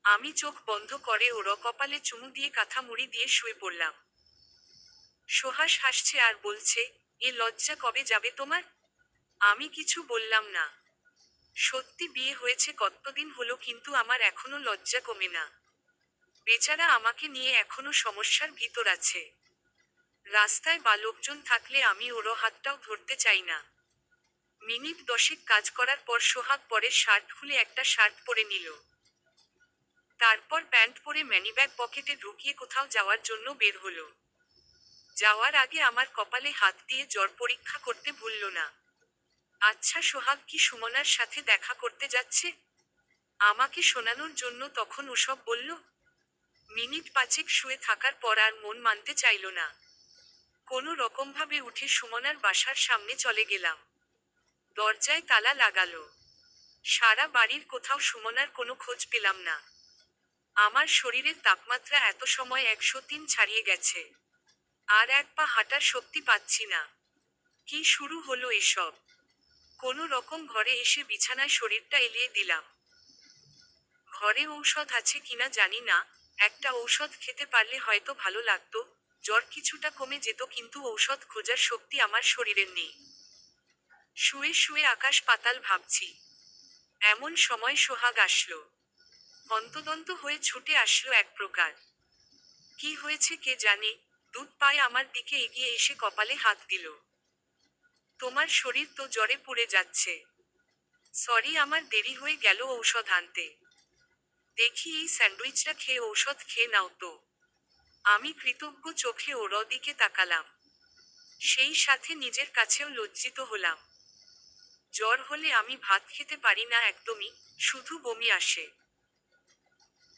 আমি চোখ বন্ধ করে ওর কপালে চুমু দিয়ে কাঁথা মুড়ি দিয়ে শুয়ে পড়লাম। সোহাস হাসছে আর বলছে, এ লজ্জা কবে যাবে তোমার? আমি কিছু বললাম না। সত্যি বিয়ে হয়েছে কতদিন হলো কিন্তু আমার এখনো লজ্জা কমে না। বেচারা আমাকে নিয়ে এখনো সমস্যার ভিতর আছে। রাস্তায় বা লোকজন থাকলে আমি ওর হাতটাও ধরতে চাই না। মিনিট 10 কাজ করার পর সোহাগ পরের শার্ট খুলে একটা শার্ট পরে নিল। তারপর প্যান্ট পরে ম্যানিব্যাগ পকেটে ঢুকিয়ে কোথাও যাওয়ার জন্য বের হলো। যাওয়ার আগে আমার কপালে হাত দিয়ে জ্বর পরীক্ষা করতে ভুলল না। আচ্ছা, সোহাগ কি সুমনার সাথে দেখা করতে যাচ্ছে? আমাকে শোনানোর জন্য তখন ওসব বলল। মিনিট 5 শুয়ে থাকার পর আর মন মানতে চাইল না। কোনো রকমভাবে উঠে সুমনার বাসার সামনে চলে গেলাম। দরজায় তালা লাগালো। সারা বাড়ির কোথাও সুমনার কোনো খোঁজ পেলাম না। আমার শরীরের তাপমাত্রা এত সময় 103 ছাড়িয়ে গেছে। আর এক পা হাঁটার শক্তি পাচ্ছি না। কি শুরু হলো এসব? কোনো রকম ঘরে এসে বিছানায় শরীরটা এলিয়ে দিলাম। ঘরে ঔষধ আছে কিনা জানি না, একটা ঔষধ খেতে পারলে হয়তো ভালো লাগতো, জ্বর কিছুটা কমে যেত, কিন্তু ঔষধ খোঁজার শক্তি আমার শরীরের নেই। শুয়ে শুয়ে আকাশ পাতাল ভাবছি। এমন সময় সোহাগ আসলো। হন্তদন্ত হয়ে ছুটে আসলো এক প্রকার। কি হয়েছে কে জানে, দুধ পায়ে আমার দিকে এগিয়ে এসে কপালে হাত দিল। তোমার শরীর তো জ্বরে পুড়ে যাচ্ছে। সরি, আমার দেরি হয়ে গেল ঔষধ আনতে। দেখি এই স্যান্ডউইচটা খেয়ে ঔষধ খেয়ে নাও তো। আমি কৃতজ্ঞ চোখে ওর দিকে তাকালাম। সেই সাথে নিজের কাছেও লজ্জিত হলাম। জ্বর হলে আমি ভাত খেতে পারি না একদমই, শুধু বমি আসে।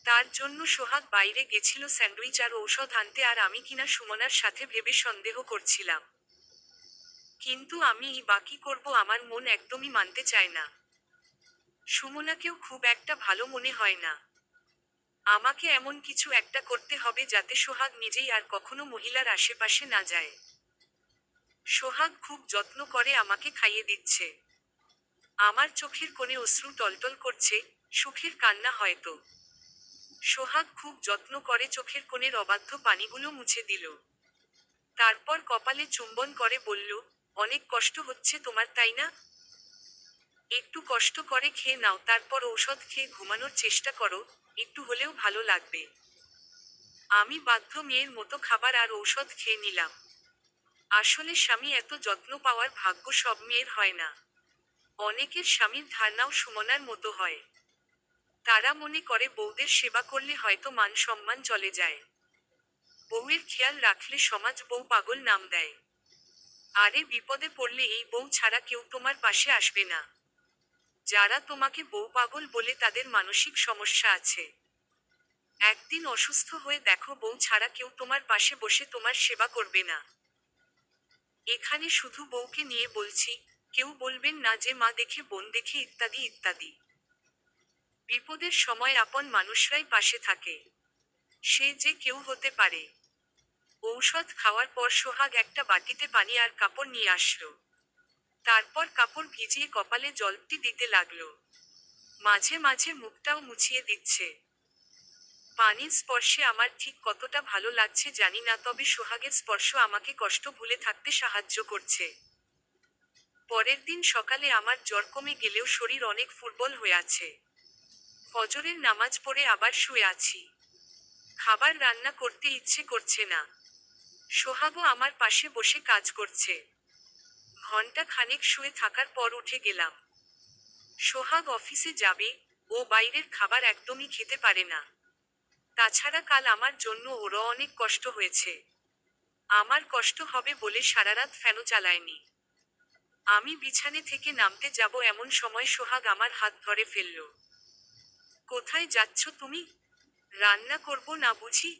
তার জন্য সোহাগ বাইরে গেছিল স্যান্ডউইচ আর ঔষধ আনতে, আর আমি কিনা সুমনার সাথে ভেবে সন্দেহ করছিলাম। কিন্তু আমি বাকি করব, আমার মন একদমই মানতে চায় না। সুমনাকেও খুব একটা ভালো মনে হয় না। আমাকে এমন কিছু একটা করতে হবে যাতে সোহাগ নিজেই আর কখনো মহিলার আশেপাশে না যায়। সোহাগ খুব যত্ন করে আমাকে খাইয়ে দিচ্ছে। আমার চোখের কোণে অশ্রু টলটল করছে, সুখের কান্না হয়তো। সোহাগ খুব যত্ন করে চোখের কোণের অবাধ্য পানিগুলো মুছে দিল। তারপর কপালে চুম্বন করে বলল, অনেক কষ্ট হচ্ছে তোমার, তাই না? একটু কষ্ট করে খেয়ে নাও, তারপর ঔষধ খেয়ে ঘুমানোর চেষ্টা করো, একটু হলেও ভালো লাগবে। আমি বাধ্য মেয়ের মতো খাবার আর ঔষধ খেয়ে নিলাম। আসলে স্বামী এত যত্ন পাওয়ার ভাগ্য সব মেয়ের হয় না। অনেকের স্বামীর ধারণাও সুমনার মতো হয়। তারা মনে করে বউদের সেবা করলে হয়তো মান সম্মান চলে যায়। বউয়ের খেয়াল রাখলে সমাজ বউ পাগল নাম দেয়। আরে বিপদে পড়লে এই বউ ছাড়া কেউ তোমার পাশে আসবে না। যারা তোমাকে বউ পাগল বলে তাদের মানসিক সমস্যা আছে। একদিন অসুস্থ হয়ে দেখো বউ ছাড়া কেউ তোমার পাশে বসে তোমার সেবা করবে না। এখানে শুধু বউকে নিয়ে বলছি, কেউ বলবেন না যে মা দেখে বোন দেখে ইত্যাদি ইত্যাদি। বিপদের সময় আপন মানুষরাই পাশে থাকে। সে যে কেউ হতে পারে। ঔষধ খাওয়ার পর সোহাগ একটা বাটিতে পানি আর কাপড় নিয়ে আসলো। তারপর কাপড় ভিজিয়ে কপালে জলটি দিতে লাগলো। মাঝে মাঝে মুখটাও মুছিয়ে দিচ্ছে। পানির স্পর্শে আমার ঠিক কতটা ভালো লাগছে জানি না, তবে সোহাগের স্পর্শ আমাকে কষ্ট ভুলে থাকতে সাহায্য করছে। পরের দিন সকালে আমার জ্বর কমে গেলেও শরীর অনেক দুর্বল হয়ে আছে। ফজরের নামাজ পড়ে আবার শুয়ে আছি। খাবার রান্না করতে ইচ্ছে করছে না। সোহাগও আমার পাশে বসে কাজ করছে। ঘন্টা খানেক শুয়ে থাকার পর উঠে গেলাম। সোহাগ অফিসে যাবে, ও বাইরের খাবার একদমই খেতে পারে না। তাছাড়া কাল আমার জন্য ওরও অনেক কষ্ট হয়েছে। আমার কষ্ট হবে বলে সারারাত ফ্যানও চালায়নি। আমি বিছানে থেকে নামতে যাব এমন সময় সোহাগ আমার হাত ধরে ফেলল। কোথায় যাচ্ছ তুমি? রান্না করব না বুঝি?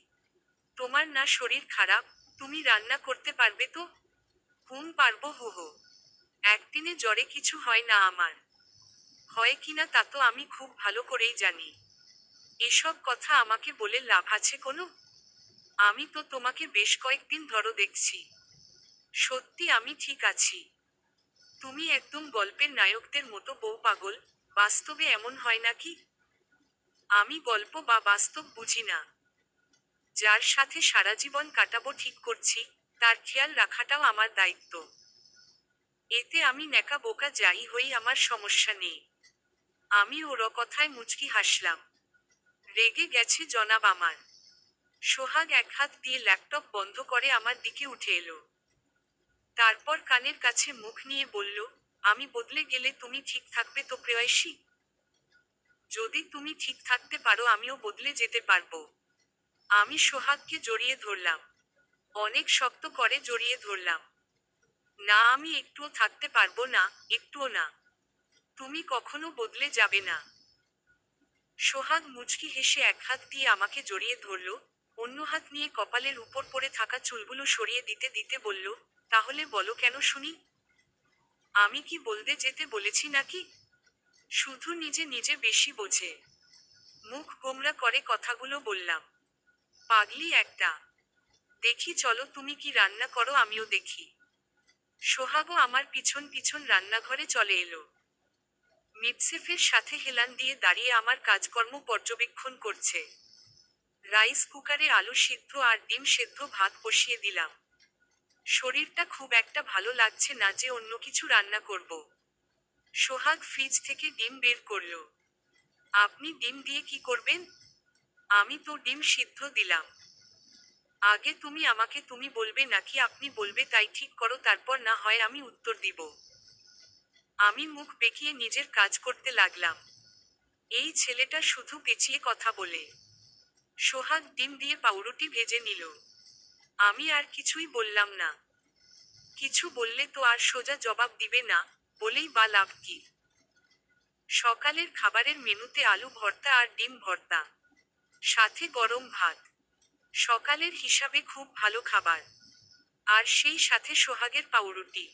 তোমার না শরীর খারাপ, তুমি রান্না করতে পারবে তো? পারবো হো। একদিনে জ্বরে কিছু হয় না আমার। হয় কিনা তা তো আমি খুব ভালো করেই জানি। এসব কথা আমাকে বলে লাভ আছে কোনো? আমি তো তোমাকে বেশ কয়েকদিন ধরো দেখছি। সত্যি আমি ঠিক আছি। তুমি একদম গল্পের নায়কদের মতো বউ পাগল, বাস্তবে এমন হয় নাকি? আমি গল্প বা বাস্তব বুঝি না। যার সাথে সারা জীবন কাটাবো ঠিক করছি, তার খেয়াল রাখাটাও আমার দায়িত্ব। এতে আমি ন্যাকা বোকা যাই হই আমার সমস্যা নেই। আমি ওর কথায় মুচকি হাসলাম। রেগে গেছে জনাব আমার। সোহাগ এক হাত দিয়ে ল্যাপটপ বন্ধ করে আমার দিকে উঠে এলো। তারপর কানের কাছে মুখ নিয়ে বলল, আমি বদলে গেলে তুমি ঠিক থাকবে তো প্রেয়সী? যদি তুমি ঠিক থাকতে পারো আমিও বদলে যেতে পারবো। আমি সোহাগকে জড়িয়ে ধরলাম। অনেক শক্ত করে জড়িয়ে ধরলাম। না, আমি একটুও থাকতে পারবো না, একটুও না। তুমি কখনো বদলে যাবে না। সোহাগ মুচকি হেসে এক হাত দিয়ে আমাকে জড়িয়ে ধরল, অন্য হাত নিয়ে কপালের উপর পড়ে থাকা চুলগুলো সরিয়ে দিতে দিতে বলল, তাহলে বলো কেন শুনি? আমি কি বলতে যেতে বলেছি নাকি? শুধু নিজে নিজে বেশি বোঝে। মুখ গোমরা করে কথাগুলো বললাম। পাগলি একটা। দেখি চলো তুমি কি রান্না করো আমিও দেখি। সোহাগও আমার পিছন পিছন রান্নাঘরে চলে এলো। মিপসেফের সাথে হেলান দিয়ে দাঁড়িয়ে আমার কাজকর্ম পর্যবেক্ষণ করছে। রাইস কুকারে আলু সিদ্ধ আর ডিম সেদ্ধ ভাত বসিয়ে দিলাম। শরীরটা খুব একটা ভালো লাগছে না যে অন্য কিছু রান্না করব। সোহাগ ফ্রিজ থেকে ডিম বের করলো। আপনি ডিম দিয়ে কি করবেন? আমি তো ডিম সিদ্ধ দিলাম। আগে তুমি আমাকে তুমি বলবে নাকি আপনি বলবে তাই ঠিক করো, তারপর না হয় আমি উত্তর দিব। আমি মুখ বেঁকিয়ে নিজের কাজ করতে লাগলাম। এই ছেলেটা শুধু পেঁচিয়ে কথা বলে। সোহাগ ডিম দিয়ে পাউরুটি ভেজে নিল। আমি আর কিছুই বললাম না। কিছু বললে তো আর সোজা জবাব দিবে না, বলেই বা লাভ কি? সকালের খাবারের মেনুতে আলু ভর্তা আর ডিম ভর্তা, সাথে গরম ভাত। সকালের হিসাবে খুব ভালো খাবার। আর সেই সাথে সোহাগের পাউরুটি।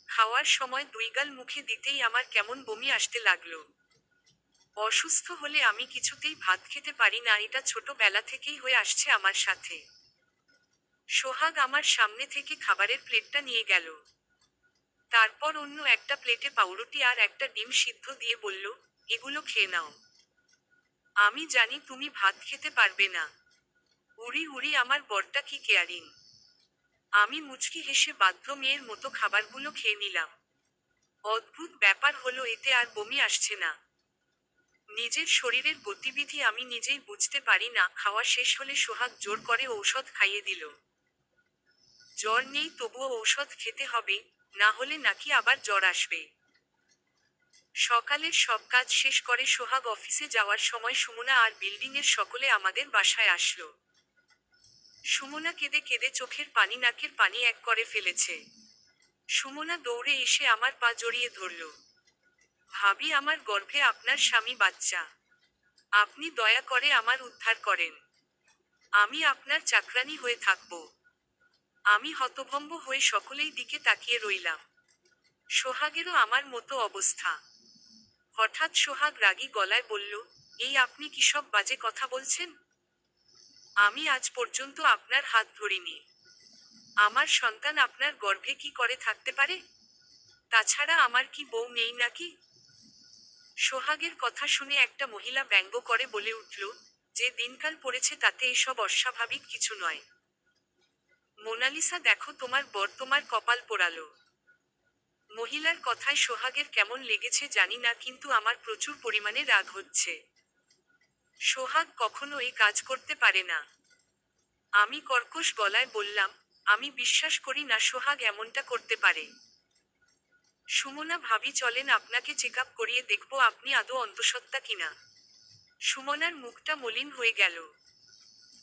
খাওয়ার সময় দুই গাল মুখে দিতেই আমার কেমন বমি আসতে লাগলো। অসুস্থ হলে আমি কিছুতেই ভাত খেতে পারি না, এটা ছোটবেলা থেকেই হয়ে আসছে আমার সাথে। সোহাগ আমার সামনে থেকে খাবারের প্লেটটা নিয়ে গেল। তারপর অন্য একটা প্লেটে পাউরুটি আর একটা ডিম সিদ্ধ দিয়ে বলল, এগুলো খেয়ে নাও। আমি জানি তুমি ভাত খেতে পারবে না। উড়ি উড়ি আমার বরটা কি কেয়ারিং। আমি মুচকি হেসে বাধ্য মেয়ের মতো খাবারগুলো খেয়ে নিলাম। অদ্ভুত ব্যাপার হলো, এতে আর বমি আসছে না। নিজের শরীরের গতিবিধি আমি নিজেই বুঝতে পারি না। খাওয়া শেষ হলে সোহাগ জোর করে ঔষধ খাইয়ে দিল। জ্বর নেই তবুও ঔষধ খেতে হবে, না হলে নাকি আবার জ্বর আসবে। সকালের সব কাজ শেষ করে সোহাগ অফিসে যাওয়ার সময় সুমনা আর বিল্ডিংয়ের সকলে আমাদের বাসায় আসলো। সুমনা কেঁদে কেঁদে চোখের পানি নাকের পানি এক করে ফেলেছে। সুমনা দৌড়ে এসে আমার পা জড়িয়ে ধরল। ভাবি, আমার গর্ভে আপনার স্বামী বাচ্চা। আপনি দয়া করে আমার উদ্ধার করেন। আমি আপনার চাকরানী হয়ে থাকব। আমি হতভম্ব হয়ে সকলেই দিকে তাকিয়ে রইলাম। সোহাগেরও আমার মতো অবস্থা। হঠাৎ সোহাগ রাগী গলায় বলল, এই আপনি কিসব বাজে কথা বলছেন? আমি আজ পর্যন্ত আপনার হাত ধরিনি। আমার সন্তান আপনার গর্ভে কি করে থাকতে পারে? তাছাড়া আমার কি বউ নেই নাকি? সোহাগের কথা শুনে একটা মহিলা ব্যঙ্গ করে বলে উঠল, যে দিনকাল পড়েছে তাতে এসব অস্বাভাবিক কিছু নয়। মোনালিসা, দেখো তোমার বর তোমার কপাল পোড়ালো। মহিলার কথায় সোহাগের কেমন লেগেছে জানি না, কিন্তু আমার প্রচুর পরিমাণে রাগ হচ্ছে। সোহাগ কখনো এই কাজ করতে পারে না। আমি কর্কশ গলায় বললাম, আমি বিশ্বাস করি না সোহাগ এমনটা করতে পারে। সুমনা ভাবি, চলেন আপনাকে চেক আপ করিয়ে দেখব আপনি আদৌ অন্তঃসত্ত্বা কিনা। সুমনার মুখটা মলিন হয়ে গেল।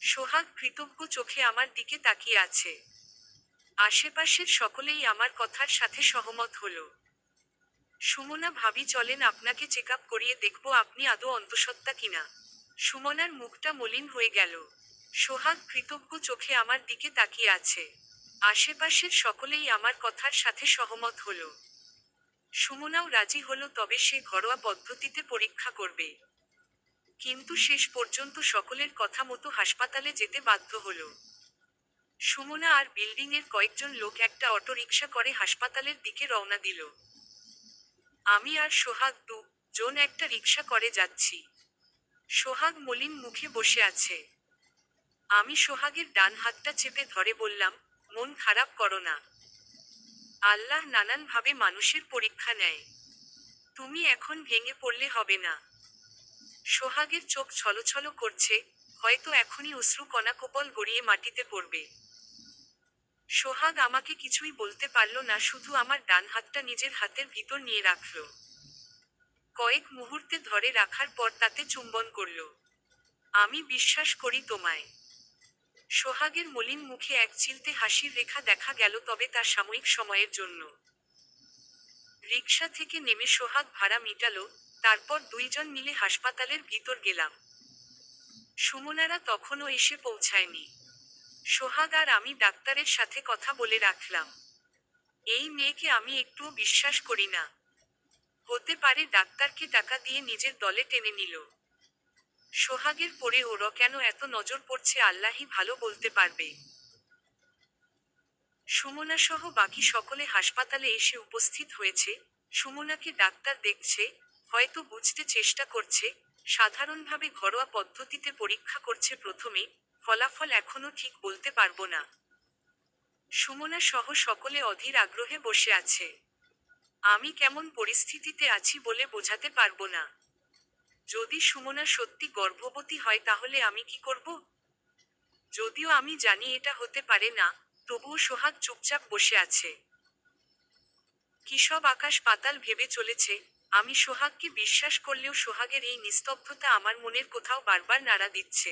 সোহাগ কৃতজ্ঞ চোখে আমার দিকে তাকিয়ে আছে। আশেপাশের সকলেই আমার কথার সাথে সহমত হলো। সুমনা ভাবি, চলেন আপনাকে চেক আপ করিয়ে দেখব আপনি আদৌ অন্তঃসত্ত্বা কিনা। সুমনার মুখটা মলিন হয়ে গেল। সোহাগ কৃতজ্ঞ চোখে আমার দিকে তাকিয়ে আছে। আশেপাশের সকলেই আমার কথার সাথে সহমত হলো। সুমনাও রাজি হলো, তবে সে ঘরোয়া পদ্ধতিতে পরীক্ষা করবে। কিন্তু শেষ পর্যন্ত সকলের কথা মতো হাসপাতালে যেতে বাধ্য হলো। সুমনা আর বিল্ডিংয়ের কয়েকজন লোক একটা অটোরিকশা করে হাসপাতালের দিকে রওনা দিল। আমি আর সোহাগ জন একটা রিকশা করে যাচ্ছি। সোহাগ মলিন মুখে বসে আছে। আমি সোহাগের ডান হাতটা চেপে ধরে বললাম, মন খারাপ করো না। আল্লাহ নানানভাবে মানুষের পরীক্ষা নেয়। তুমি এখন ভেঙে পড়লে হবে না। সোহাগের চোখ ছলছল করছে, হয়তো এখনই অশ্রু কণা কপল গড়িয়ে মাটিতে পড়বে। সোহাগ আমাকে কিছুই বলতে পারল না, শুধু আমার ডান হাতটা নিজের হাতের ভিতর নিয়ে রাখল। কয়েক মুহূর্তে ধরে রাখার পর তাতে চুম্বন করল। আমি বিশ্বাস করি তোমায়। সোহাগের মলিন মুখে এক চিলতে হাসির রেখা দেখা গেল, তবে তা সাময়িক সময়ের জন্য। রিকশা থেকে নেমে সোহাগ ভাড়া মিটালো, তারপর দুইজন মিলে হাসপাতালের ভিতর গেলাম। সুমনারা তখনও এসে পৌঁছায়নি। সোহাগ আর আমি ডাক্তারের সাথে কথা বলে রাখলাম। এই মেয়েকে আমি একটুও বিশ্বাস করি না। হতে পারে ডাক্তারকে টাকা দিয়ে নিজের দলে টেনে নিল। সোহাগের পরে ওর কেন এত নজর পড়ছে আল্লাহই ভালো বলতে পারবে। সুমনা সহ বাকি সকলে হাসপাতালে এসে উপস্থিত হয়েছে। সুমনাকে ডাক্তার দেখছে, হয়তো বুঝতে চেষ্টা করছে। সাধারণভাবে ঘরোয়া পদ্ধতিতে পরীক্ষা করছে প্রথমে, ফলাফল এখনো ঠিক বলতে পারবো না। সুমনা সহ সকলে অধীর আগ্রহে বসে আছে। আমি কেমন পরিস্থিতিতে আছি বলে বোঝাতে পারবো না। যদি সুমনা সত্যি গর্ভবতী হয় তাহলে আমি কি করব? যদিও আমি জানি এটা হতে পারে না, তবুও সোহাগ চুপচাপ বসে আছে। কি সব আকাশ পাতাল ভেবে চলেছে। আমি সোহাগকে বিশ্বাস করলেও সোহাগের এই নিস্তব্ধতা আমার মনের কোথাও বারবার নাড়া দিচ্ছে।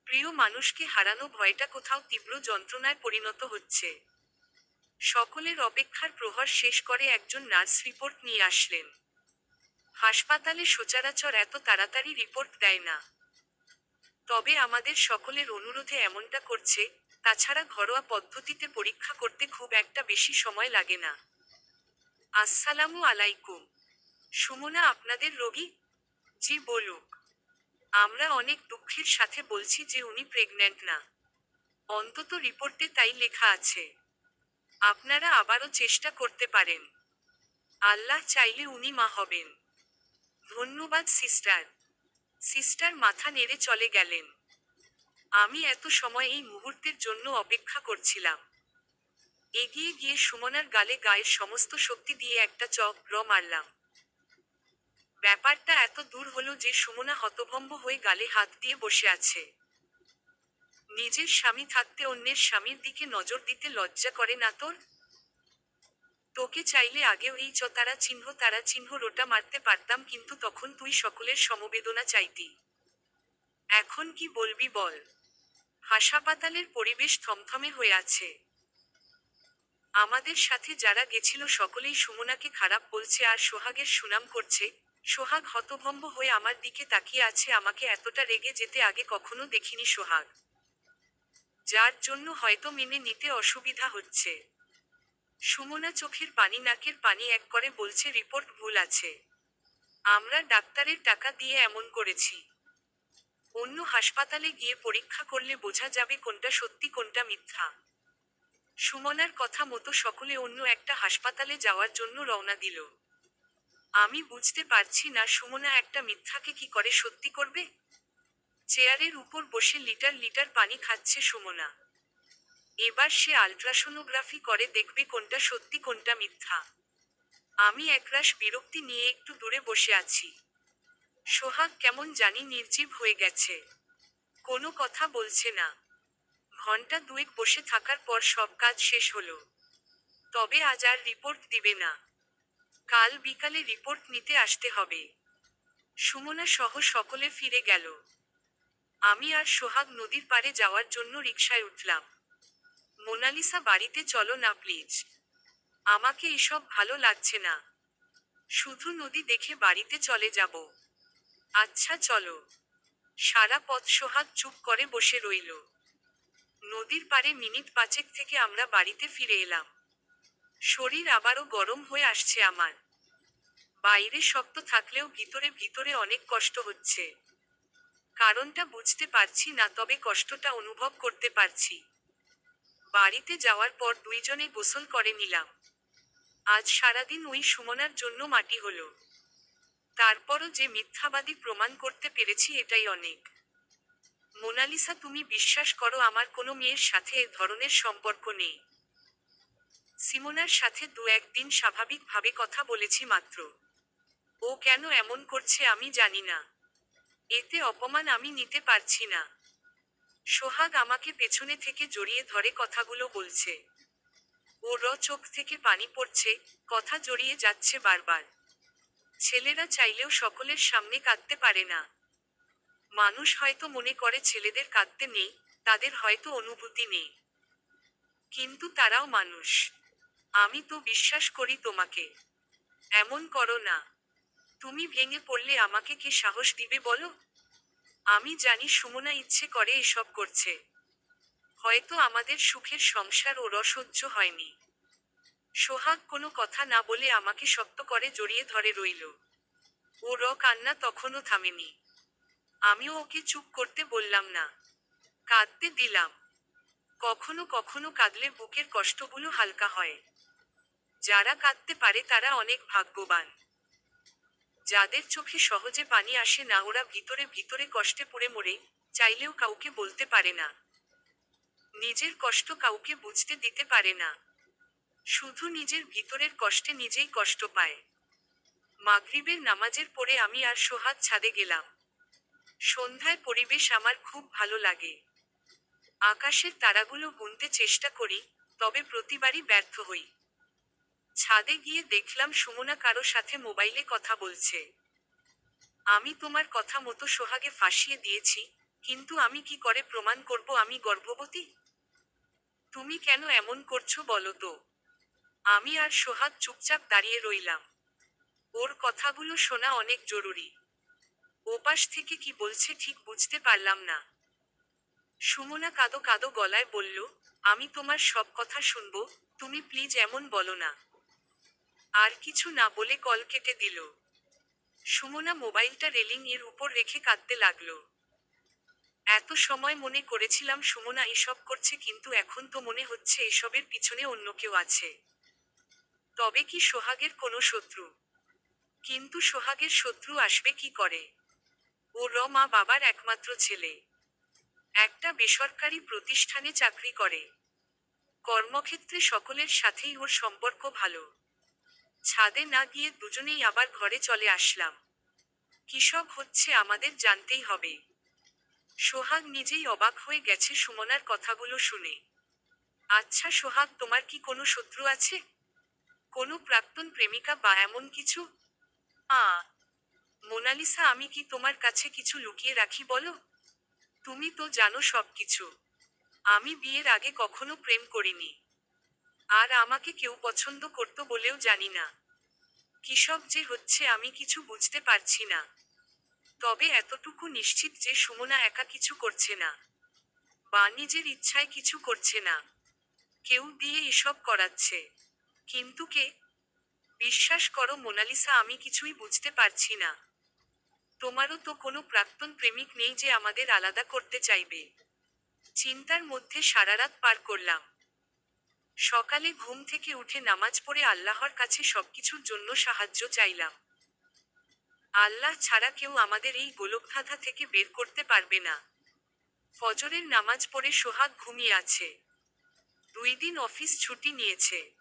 প্রিয় মানুষকে হারানো ভয়টা কোথাও তীব্র যন্ত্রণায় পরিণত হচ্ছে। সকলের অপেক্ষার প্রহর শেষ করে একজন নার্স রিপোর্ট নিয়ে আসলেন। হাসপাতালে সচরাচর এত তাড়াতাড়ি রিপোর্ট দেয় না। তবে আমাদের সকলের অনুরোধে এমনটা করছে, তাছাড়া ঘরোয়া পদ্ধতিতে পরীক্ষা করতে খুব একটা বেশি সময় লাগে না। আসসালামু আলাইকুম। সুমনা আপনাদের রোগী? জি বলুক। আমরা অনেক দুঃখের সাথে বলছি যে উনি প্রেগন্যান্ট না। অন্তত রিপোর্টে তাই লেখা আছে। আপনারা আবারও চেষ্টা করতে পারেন। আল্লাহ চাইলে উনি মা হবেন। ধন্যবাদ সিস্টার। সিস্টার মাথা নেড়ে চলে গেলেন। আমি এত সময় এই মুহূর্তের জন্য অপেক্ষা করছিলাম। এগিয়ে গিয়ে সুমনার গালে গায়ের সমস্ত শক্তি দিয়ে একটা চড় মারলাম। ব্যাপারটা এত দূর হলো যে সুমনা হতভম্ব হয়ে গালে হাত দিয়ে বসে আছে। নিজের স্বামী থাকতে অন্যের স্বামীর দিকে নজর দিতে লজ্জা করে না তোর? তোকে চাইলে আগেও এই তারা চিহ্ন রোটা মারতে পারতাম, কিন্তু তখন তুই সকলের সমবেদনা চাইতি। এখন কি বলবি বল? হাসপাতালের পরিবেশ থমথমে হয়ে আছে। আমাদের সাথে যারা গেছিল সকলেই সুমনাকে খারাপ বলছে আর সোহাগের সুনাম করছে। সোহাগ হতভম্ব হয়ে আমার দিকে তাকিয়ে আছে। আমাকে এতটা রেগে যেতে আগে কখনো দেখিনি সোহাগ, যার জন্য হয়তো মেনে নিতে অসুবিধা হচ্ছে। সুমনা চোখের পানি নাকের পানি এক করে বলছে রিপোর্ট ভুল আছে। আমরা ডাক্তারের টাকা দিয়ে এমন করেছি। অন্য হাসপাতালে গিয়ে পরীক্ষা করলে বোঝা যাবে কোনটা সত্যি কোনটা মিথ্যা। সুমনার কথা মতো সকলে অন্য একটা হাসপাতালে যাওয়ার জন্য রওনা দিল। আমি বুঝতে পারছি না সুমনা একটা মিথ্যাকে কি করে সত্যি করবে। চেয়ারের উপর বসে লিটার লিটার পানি খাচ্ছে সুমনা। এবার সে আল্ট্রাসোনোগ্রাফি করে দেখবে কোনটা সত্যি কোনটা মিথ্যা। আমি একরাশ বিরক্তি নিয়ে একটু দূরে বসে আছি। সোহাগ কেমন জানি নির্জীব হয়ে গেছে, কোনো কথা বলছে না। ঘন্টা দুয়েক বসে থাকার পর সব কাজ শেষ হলো। তবে আজ আর রিপোর্ট দিবে না। কাল বিকালে রিপোর্ট নিতে আসতে হবে। সুমনা সহ সকলে ফিরে গেল। আমি আর সোহাগ নদীর পাড়ে যাওয়ার জন্য রিকশায় উঠলাম। মোনালিসা বাড়িতে চলো না প্লিজ। আমাকে এসব ভালো লাগছে না। শুধু নদী দেখে বাড়িতে চলে যাব। আচ্ছা চলো। সারা পথ সোহাগ চুপ করে বসে রইল। নদীর পাড়ে মিনিট পাঁচেক থেকে আমরা বাড়িতে ফিরে এলাম। শরীর আবারও গরম হয়ে আসছে আমার। বাইরে শক্ত থাকলেও ভিতরে ভিতরে অনেক কষ্ট হচ্ছে। কারণটা বুঝতে পারছি না, তবে কষ্টটা অনুভব করতে পারছি। বাড়িতে যাওয়ার পর দুইজনে গোসল করে নিলাম। আজ সারাদিন ওই সুমনার জন্য মাটি হলো। তারপরও যে মিথ্যাবাদী প্রমাণ করতে পেরেছি এটাই অনেক। মোনালিসা, তুমি বিশ্বাস করো আমার কোনো মেয়ের সাথে এ ধরনের সম্পর্ক নেই। সিমোনার সাথে দু একদিন স্বাভাবিকভাবে কথা বলেছি মাত্র। ও কেন এমন করছে আমি জানি না। এতে অপমান আমি নিতে পারছি না। সোহাগ আমাকে পেছনে থেকে জড়িয়ে ধরে কথাগুলো বলছে। ওর চোখ থেকে পানি পড়ছে, কথা জড়িয়ে যাচ্ছে বারবার। ছেলেরা চাইলেও সকলের সামনে কাঁদতে পারে না। মানুষ হয়তো মনে করে ছেলেদের কাঁদতে নেই, তাদের হয়তো অনুভূতি নেই। কিন্তু তারাও মানুষ। আমি তো বিশ্বাস করি তোমাকে। এমন করো না। তুমি ভেঙে পড়লে আমাকে কে সাহস দিবে বলো? আমি জানি সুমনা ইচ্ছে করে এসব করছে। হয়তো আমাদের সুখের সংসার ওর অসহ্য হয়নি। সোহাগ কোনো কথা না বলে আমাকে শক্ত করে জড়িয়ে ধরে রইল। ওর কান্না তখনও থামেনি। আমিও ওকে চুপ করতে বললাম না। কাঁদতে দিলাম। কখনো কখনো কাঁদলে বুকের কষ্টগুলো হালকা হয়। যারা কাঁদতে পারে তারা অনেক ভাগ্যবান। যাদের চোখে সহজে পানি আসে না ওরা ভিতরে ভিতরে কষ্টে পড়ে মরে, চাইলেও কাউকে বলতে পারে না। নিজের কষ্ট কাউকে বুঝতে দিতে পারে না। শুধু নিজের ভিতরের কষ্টে নিজেই কষ্ট পায়। মাগরিবের নামাজের পরে আমি আর সোহাগ ছাদে গেলাম। সন্ধ্যায় পরিবেশ আমার খুব ভালো লাগে। আকাশের তারাগুলো গুনতে চেষ্টা করি, তবে প্রতিবারই ব্যর্থ হই। ছাদে গিয়ে দেখলাম সুমনা কারো সাথে মোবাইলে কথা বলছে। আমি তোমার কথা মতো সোহাগে ফাঁসিয়ে দিয়েছি, কিন্তু আমি কি করে প্রমাণ করব আমি গর্ভবতী? তুমি কেন এমন করছো বলো তো? আমি আর সোহাগ চুপচাপ দাঁড়িয়ে রইলাম। ওর কথাগুলো শোনা অনেক জরুরি। ওপাশ থেকে কি বলছে ঠিক বুঝতে পারলাম না। সুমনা কাঁদো কাঁদো গলায় বলল, আমি তোমার সব কথা শুনবো, তুমি প্লিজ এমন বলো না। আর কিছু না বলে কল কেটে দিল। সুমনা মোবাইলটা রেলিং এর উপর রেখে কাঁদতে লাগলো। এত সময় মনে করেছিলাম সুমনা এসব করছে, কিন্তু এখন তো মনে হচ্ছে এসবের পিছনে অন্য কেউ আছে। তবে কি সোহাগের কোনো শত্রু? কিন্তু সোহাগের শত্রু আসবে কি করে? ওর মা বাবার একমাত্র ছেলে। একটা বেসরকারি প্রতিষ্ঠানে চাকরি করে। কর্মক্ষেত্রে সকলের সাথেই ওর সম্পর্ক ভালো। ছাদে না গিয়ে দুজনেই আবার ঘরে চলে আসলাম। কিসব হচ্ছে আমাদের জানতেই হবে। সোহাগ নিজেই অবাক হয়ে গেছে সুমনার কথাগুলো শুনে। আচ্ছা সোহাগ, তোমার কি কোনো শত্রু আছে? কোনো প্রাক্তন প্রেমিকা বা এমন কিছু? আ মোনালিসা, আমি কি তোমার কাছে কিছু লুকিয়ে রাখি বলো? তুমি তো জানো সবকিছু। আমি বিয়ের আগে কখনো প্রেম করিনি। আর আমাকে কেউ পছন্দ করতো বলেও জানি না। কিসব যে হচ্ছে আমি কিছু বুঝতে পারছি না। তবে এতটুকু নিশ্চিত যে সুমনা একা কিছু করছে না। বা নিজের ইচ্ছায় কিছু করছে না। কেউ দিয়ে এসব করাচ্ছে। কিন্তু কে? বিশ্বাস করো মোনালিসা, আমি কিছুই বুঝতে পারছি না। তোমারও তো কোনো প্রাক্তন প্রেমিক নেই যে আমাদের আলাদা করতে চাইবে। চিন্তার মধ্যে সারারাত পার করলাম। সকালে ঘুম থেকে উঠে নামাজ পড়ে আল্লাহর কাছে সবকিছুর জন্য সাহায্য চাইলাম। আল্লাহ ছাড়া কেউ আমাদের এই গোলকধাঁধা থেকে বের করতে পারবে না। ফজরের নামাজ পড়ে সোহাগ ঘুমিয়ে আছে। 2 দিন অফিস ছুটি নিয়েছে।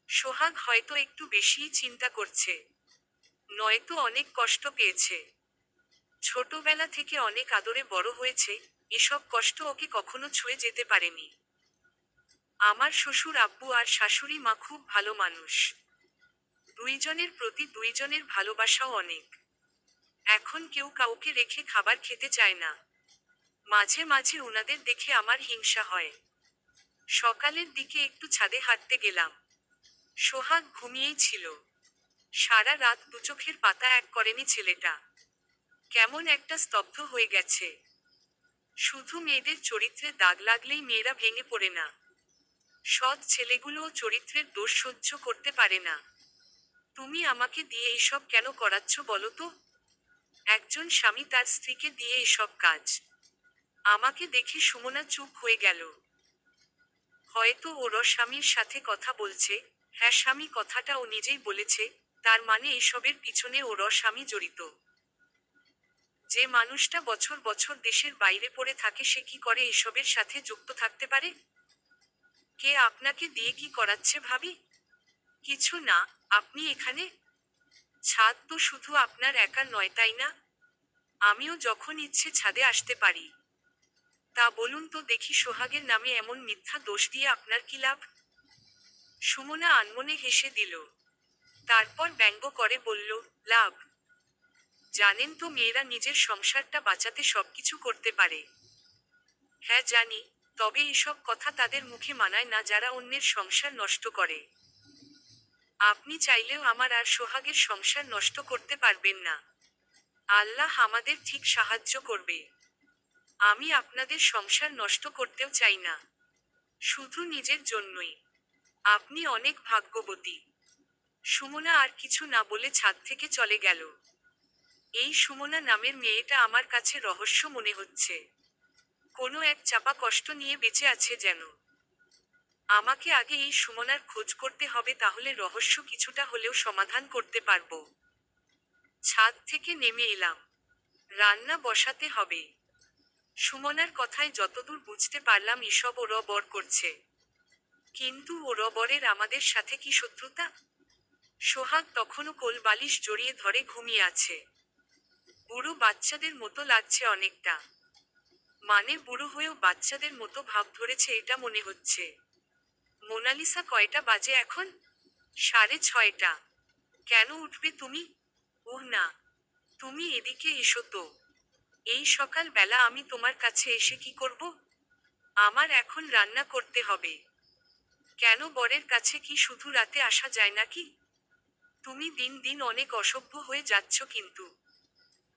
সোহাগ হয়তো একটু বেশিই চিন্তা করছে। নয়তো অনেক কষ্ট পেয়েছে। ছোটবেলা থেকে অনেক আদরে বড় হয়েছে, এসব কষ্ট ওকে কখনো ছুঁয়ে যেতে পারেনি। আমার শ্বশুর আব্বু আর শাশুড়ি মা খুব ভালো মানুষ। দুইজনের প্রতি দুইজনের ভালোবাসাও অনেক। এখন কেউ কাউকে রেখে খাবার খেতে চায় না। মাঝে মাঝে উনাদের দেখে আমার হিংসা হয়। সকালের দিকে একটু ছাদে হাঁটতে গেলাম। সোহাগ ঘুমিয়েই ছিল। সারা রাত দুচোখের পাতা এক করেনি ছেলেটা। কেমন একটা স্তব্ধ হয়ে গেছে। শুধু মেয়েদের চরিত্রে দাগ লাগলেই মেয়েরা ভেঙে পড়ে না। সৎ ছেলেগুলোও চরিত্রের দোষ সহ্য করতে পারে না। তুমি আমাকে দিয়ে এসব কেন করাচ্ছ বলো তো? একজন স্বামী তার স্ত্রীকে দিয়ে এসব কাজ। আমাকে দেখে সুমনা চুপ হয়ে গেল। হয়তো ওর স্বামীর সাথে কথা বলছে। হ্যাঁ, স্বামী কথাটা ও নিজেই বলেছে, তার মানে এসবের পিছনে ওর স্বামী জড়িত। যে মানুষটা বছর বছর দেশের বাইরে পড়ে থাকে সে কি করে এসবের সাথে যুক্ত থাকতে পারে? কে আপনাকে দিয়ে কি করাচ্ছে ভাবি? কিছু না। আপনি এখানে? ছাদ তো শুধু আপনার একার নয়, তাই না? আমিও যখন ইচ্ছে ছাদে আসতে পারি। তা বলুন তো দেখি, সোহাগের নামে এমন মিথ্যা দোষ দিয়ে আপনার কি লাভ? সুমনা আনমনে হেসে দিল। তারপর ব্যঙ্গ করে বলল, লাভ? জানেন তো মেয়েরা নিজের সংসারটা বাঁচাতে সবকিছু করতে পারে। হ্যাঁ জানি, তবে এসব কথা তাদের মুখে মানায় না যারা অন্যের সংসার নষ্ট করে। আপনি চাইলেও আমার আর সোহাগের সংসার নষ্ট করতে পারবেন না। আল্লাহ আমাদের ঠিক সাহায্য করবে। আমি আপনাদের সংসার নষ্ট করতেও চাই না, শুধু নিজের জন্যই। আপনি অনেক ভাগ্যবতী। সুমনা আর কিছু না বলে ছাদ থেকে চলে গেল। এই সুমনা নামের মেয়েটা আমার কাছে রহস্য মনে হচ্ছে। কোনো এক চাপা কষ্ট নিয়ে বেঁচে আছে যেন। আমাকে আগে এই সুমনার খোঁজ করতে হবে, তাহলে রহস্য কিছুটা হলেও সমাধান করতে পারবো। ছাদ থেকে নেমে এলাম। রান্না বসাতে হবে। সুমনার কথায় যতদূর বুঝতে পারলাম এসব ওর বর করছে। কিন্তু ওর বরের আমাদের সাথে কি শত্রুতা? সোহাগ তখনও কোল বালিশ জড়িয়ে ধরে ঘুমিয়ে আছে। বুড়ো বাচ্চাদের মতো লাগছে অনেকটা। মানে বুড়ো হয়েও বাচ্চাদের মতো ভাব ধরেছে এটা মনে হচ্ছে। মোনালিসা, কয়টা বাজে এখন? 6:30। কেন উঠবে তুমি? ওহ না, তুমি এদিকে এসো তো। এই সকাল বেলা আমি তোমার কাছে এসে কি করব? আমার এখন রান্না করতে হবে। কেন, বরের কাছে কি শুধু রাতে আসা যায় নাকি? তুমি দিন দিন অনেক অসভ্য হয়ে যাচ্ছ কিন্তু।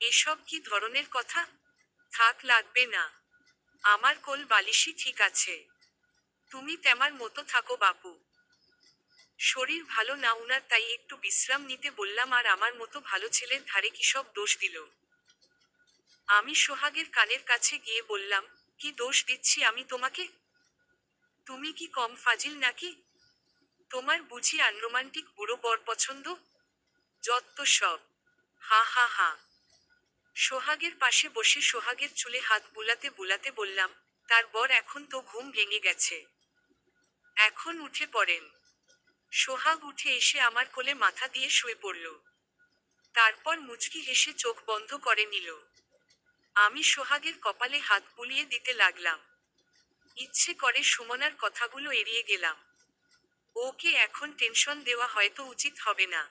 এসব কি ধরনের কথা? থাক, লাগবে না। আমার কোল বালিশই ঠিক আছে। তুমি তেমার মতো থাকো বাপু। শরীর ভালো না উনার, তাই একটু বিশ্রাম নিতে বললাম, আর আমার মতো ভালো ছেলের ধারে কি সব দোষ দিল? আমি সোহাগের কানের কাছে গিয়ে বললাম, কি দোষ দিচ্ছি আমি তোমাকে? তুমি কি কম ফাজিল নাকি? তোমার বুঝি আনরোমান্টিক বুড়ো বর পছন্দ? যত সব। হা হা হা। সোহাগের পাশে বসে সোহাগের চুলে হাত বুলাতে বুলাতে বললাম, তার বর এখন তো ঘুম ভেঙে গেছে। এখন উঠে পড়েন। সোহাগ উঠে এসে আমার কোলে মাথা দিয়ে শুয়ে পড়ল। তারপর মুচকি হেসে চোখ বন্ধ করে নিল। আমি সোহাগের কপালে হাত বুলিয়ে দিতে লাগলাম। ইচ্ছে করে সুমনার কথাগুলো এড়িয়ে গেলাম। ওকে এখন টেনশন দেওয়া হয়তো উচিত হবে না।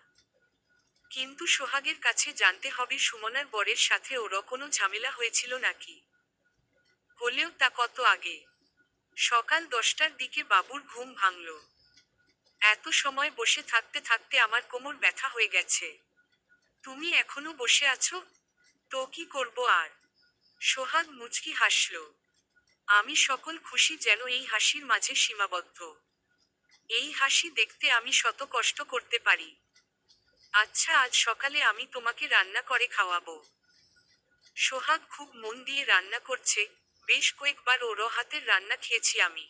কিন্তু সোহাগের কাছে জানতে হবে সুমনার বরের সাথে ওর কোনো ঝামেলা হয়েছিল নাকি। হলেও তা কত আগে। সকাল 10টার দিকে বাবুর ঘুম ভাঙল। এত সময় বসে থাকতে থাকতে আমার কোমর ব্যথা হয়ে গেছে। তুমি এখনো বসে আছো? তো কি করব আর? সোহাগ মুচকি হাসল। আমি সকল খুশি যেন এই হাসির মাঝে সীমাবদ্ধ। এই হাসি দেখতে আমি শত কষ্ট করতে পারি। আচ্ছা, আজ সকালে আমি তোমাকে রান্না করে খাওয়াবো। সোহাগ খুব মন দিয়ে রান্না করছে। বেশ কয়েকবার ওর হাতের রান্না খেয়েছি আমি।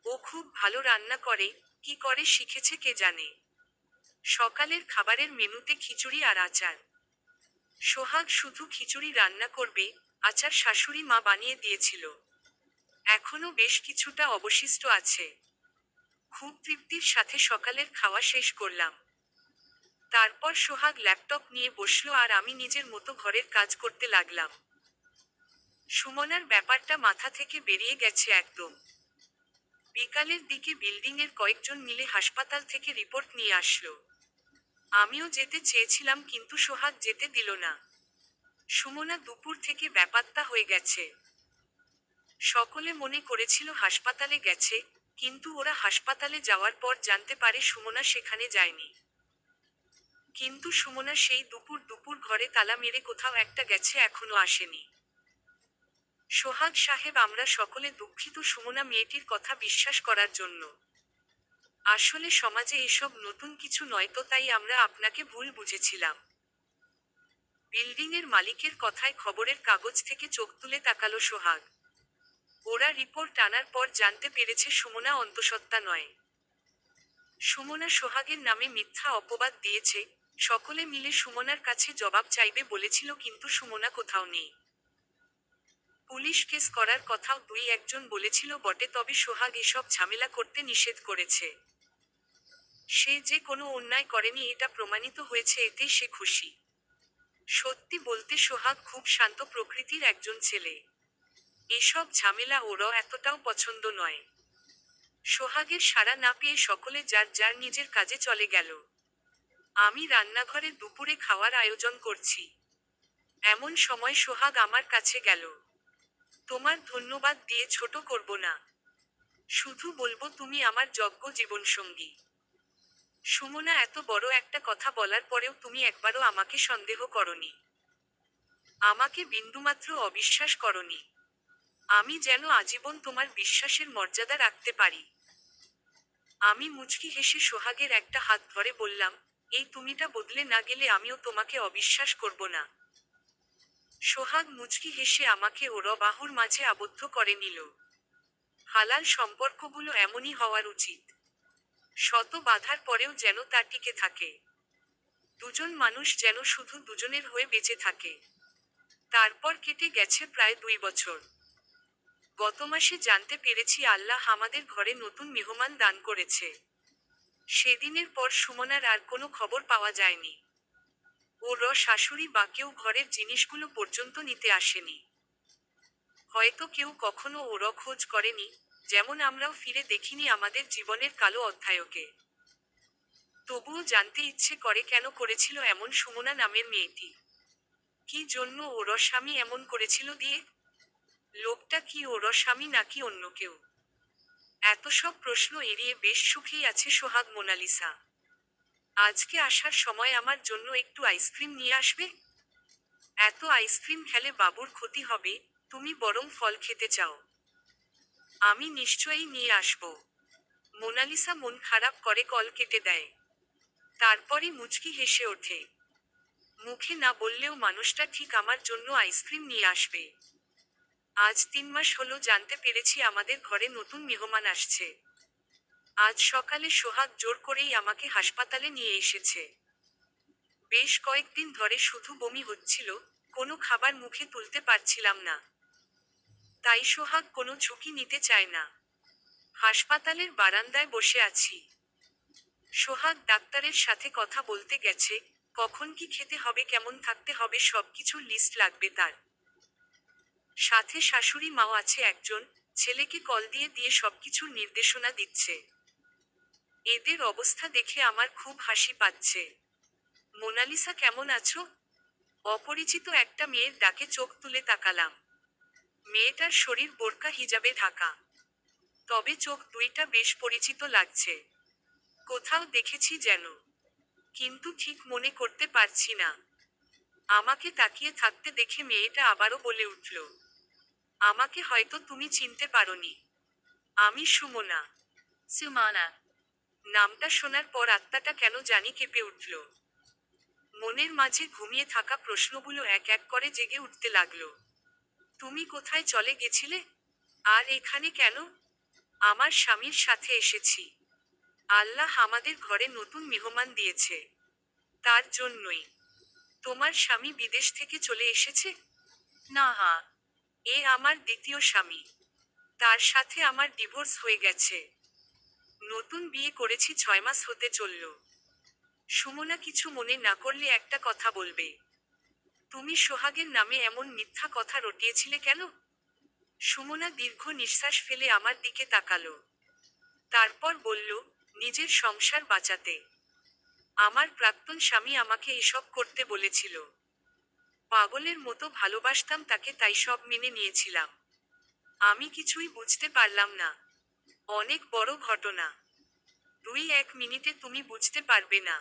ও খুব ভালো রান্না করে। কি করে শিখেছে কে জানে। সকালের খাবারের মেনুতে খিচুড়ি আর আচার। সোহাগ শুধু খিচুড়ি রান্না করবে, আচার শাশুড়ি মা বানিয়ে দিয়েছিল। এখনো বেশ কিছুটা অবশিষ্ট আছে। খুব তৃপ্তির সাথে সকালের খাওয়া শেষ করলাম। তারপর সোহাগ ল্যাপটপ নিয়ে বসলো আর আমি নিজের মতো ঘরের কাজ করতে লাগলাম। সুমনার ব্যাপারটা মাথা থেকে বেরিয়ে গেছে একদম। বিকালের দিকে বিল্ডিংয়ের কয়েকজন মিলে হাসপাতাল থেকে রিপোর্ট নিয়ে আসলো। আমিও যেতে চেয়েছিলাম কিন্তু সোহাগ যেতে দিল না। সুমনা দুপুর থেকে বেপাত্তা হয়ে গেছে। সকলে মনে করেছিল হাসপাতালে গেছে, কিন্তু ওরা হাসপাতালে যাওয়ার পর জানতে পারে সুমনা সেখানে যায়নি। কিন্তু সুমনা সেই দুপুর দুপুর ঘরে তালা মেরে কোথাও একটা গেছে, এখনো আসেনি। সোহাগ সাহেব, আমরা সকলে দুঃখিত সুমনা মেয়েটির কথা বিশ্বাস করার জন্য। আসলে সমাজে এসব নতুন কিছু নয় তো, তাই আমরা আপনাকে ভুল বুঝেছিলাম। বিল্ডিংয়ের মালিকের কথায় খবরের কাগজ থেকে চোখ তুলে তাকালো সোহাগ। ওরা রিপোর্ট আনার পর জানতে পেরেছে সুমনা অন্তঃসত্ত্বা নয়। সুমনা সোহাগের নামে মিথ্যা অপবাদ দিয়েছে। সকলে মিলে সুমনার কাছে জবাব চাইবে বলেছিল, কিন্তু সুমনা কোথাও নেই। পুলিশ কেস করার কথাও দুই একজন বলেছিল বটে, তবে সোহাগ এসব ঝামেলা করতে নিষেধ করেছে। সে যে কোনো অন্যায় করেনি এটা প্রমাণিত হয়েছে, এতেই সে খুশি। সত্যি বলতে সোহাগ খুব শান্ত প্রকৃতির একজন ছেলে। এসব ঝামেলা ওরও এতটাও পছন্দ নয়। সোহাগের সাড়া না পেয়ে সকলে যার যার নিজের কাজে চলে গেল। আমি রান্নাঘরে দুপুরে খাওয়ার আয়োজন করছি। এমন সময় সোহাগ আমার কাছে গেল। তোমার ধন্যবাদ দিয়ে ছোট করব না, শুধু বলবো তুমি আমার যোগ্য জীবনসঙ্গী। সুমনা, এত বড় একটা কথা বলার পরেও তুমি একবারও আমাকে সন্দেহ করনি, আমাকে বিন্দুমাত্র অবিশ্বাস করনি। আমি যেন আজীবন তোমার বিশ্বাসের মর্যাদা রাখতে পারি। আমি মুচকি হেসে সোহাগের একটা হাত ধরে বললাম, এই তুমিটা বদলে না গেলে আমিও তোমাকে অবিশ্বাস করব না। সোহাগ মুচকি হেসে আমাকে ওর বাহুর মাঝে আবদ্ধ করে নিল। হালাল সম্পর্কগুলো এমনই হওয়ার উচিত, শত বাধার পরেও যেন তা টিকে থাকে। দুজন মানুষ যেন শুধু দুজনের হয়ে বেঁচে থাকে। তারপর কেটে গেছে প্রায় 2 বছর। গত মাসে জানতে পেরেছি আল্লাহ আমাদের ঘরে নতুন মেহমান দান করেছে। সেদিনের পর সুমনার আর কোনো খবর পাওয়া যায়নি। ওর শাশুড়ি বা কেউ ঘরের জিনিসগুলো পর্যন্ত নিতে আসেনি। হয়তো কেউ কখনো ওর খোঁজ করেনি, যেমন আমরাও ফিরে দেখিনি আমাদের জীবনের কালো অধ্যায়কে। তবুও জানতে ইচ্ছে করে কেন করেছিল এমন সুমনা নামের মেয়েটি। কি জন্য ওর স্বামী এমন করেছিল দিয়ে? লোকটা কি ওর স্বামী নাকি অন্য কেউ? এত সব প্রশ্ন এড়িয়ে বেশ সুখেই আছে সোহাগ। মোনালিসা, আজকে আসার সময় আমার জন্য একটু আইসক্রিম নিয়ে আসবে? এত আইসক্রিম খেলে বাবুর ক্ষতি হবে, তুমি বরং ফল খেতে চাও? আমি নিশ্চয়ই নিয়ে আসব। মোনালিসা মন খারাপ করে কল কেটে দেয়। তারপরই মুচকি হেসে ওঠে। মুখে না বললেও মানুষটা ঠিক আমার জন্য আইসক্রিম নিয়ে আসবে। আজ 3 মাস হলো জানতে পেরেছি আমাদের ঘরে নতুন মেহমান আসছে। আজ সকালে সোহাগ জোর করেই আমাকে হাসপাতালে নিয়ে এসেছে। বেশ কয়েকদিন ধরে শুধু বমি হচ্ছিল, কোনো খাবার মুখে তুলতে পারছিলাম না। তাই সোহাগ কোনো ঝুঁকি নিতে চায় না। হাসপাতালের বারান্দায় বসে আছি। সোহাগ ডাক্তারের সাথে কথা বলতে গেছে, কখন কি খেতে হবে, কেমন থাকতে হবে সবকিছুর লিস্ট লাগবে তার। সাথে শাশুড়ি মাও আছে একজন, ছেলেকে কল দিয়ে দিয়ে সবকিছুর নির্দেশনা দিচ্ছে। এদের অবস্থা দেখে আমার খুব হাসি পাচ্ছে। মোনালিসা, কেমন আছো? অপরিচিত একটা মেয়ের ডাকে চোখ তুলে তাকালাম। মেয়েটার শরীর বোরকা হিজাবে ঢাকা, তবে চোখ দুইটা বেশ পরিচিত লাগছে। কোথাও দেখেছি যেন, কিন্তু ঠিক মনে করতে পারছি না। আমাকে তাকিয়ে থাকতে দেখে মেয়েটা আবারও বলে উঠল, আমাকে হয়তো তুমি চিনতে পারোনি। আমি সুমনা। সুমানা নামটা শোনার পর আত্মাটা কেন জানি কেঁপে উঠল। মনের মাঝে ঘুমিয়ে থাকা প্রশ্নগুলো এক এক করে জেগে উঠতে লাগলো। তুমি কোথায় চলে গেছিলে? আর এখানে কেন? আমার স্বামীর সাথে এসেছি। আল্লাহ আমাদের ঘরে নতুন মেহমান দিয়েছে, তার জন্যই। তোমার স্বামী বিদেশ থেকে চলে এসেছে? না, হ্যাঁ, এ আমার দ্বিতীয় স্বামী। তার সাথে আমার ডিভোর্স হয়ে গেছে। নতুন বিয়ে করেছি, 6 মাস হতে চলল। সুমনা, কিছু মনে না করলে একটা কথা বলবে? তুমি সোহাগের নামে এমন মিথ্যা কথা রটিয়েছিলে কেন? সুমনা দীর্ঘ নিঃশ্বাস ফেলে আমার দিকে তাকালো। তারপর বলল, নিজের সংসার বাঁচাতে। আমার প্রাক্তন স্বামী আমাকে এসব করতে বলেছিল। পাগলের মতো ভালোবাসতাম তাকে, তাই সব মেনে নিয়েছিলাম। আমি কিছুই বুঝতে পারলাম না। অনেক বড় ঘটনা। 2-1 মিনিটে তুমি বুঝতে পারবে না।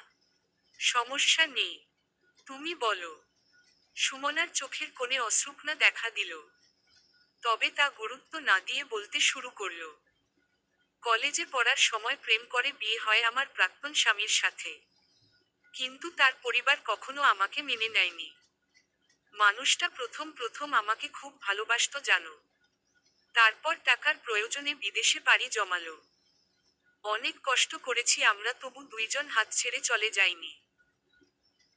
সমস্যা নেই, তুমি বলো। সুমনার চোখের কোণে অশ্রুকণা দেখা দিল। তবে তা গুরুত্ব না দিয়ে বলতে শুরু করল, কলেজে পড়ার সময় প্রেম করে বিয়ে হয় আমার প্রাক্তন স্বামীর সাথে। কিন্তু তার পরিবার কখনো আমাকে মেনে নেয়নি। মানুষটা প্রথম প্রথম আমাকে খুব ভালোবাসতো জানো। তারপর টাকার প্রয়োজনে বিদেশে পাড়ি জমালো। অনেক কষ্ট করেছি আমরা, তবু দুইজন হাত ছেড়ে চলে যাইনি।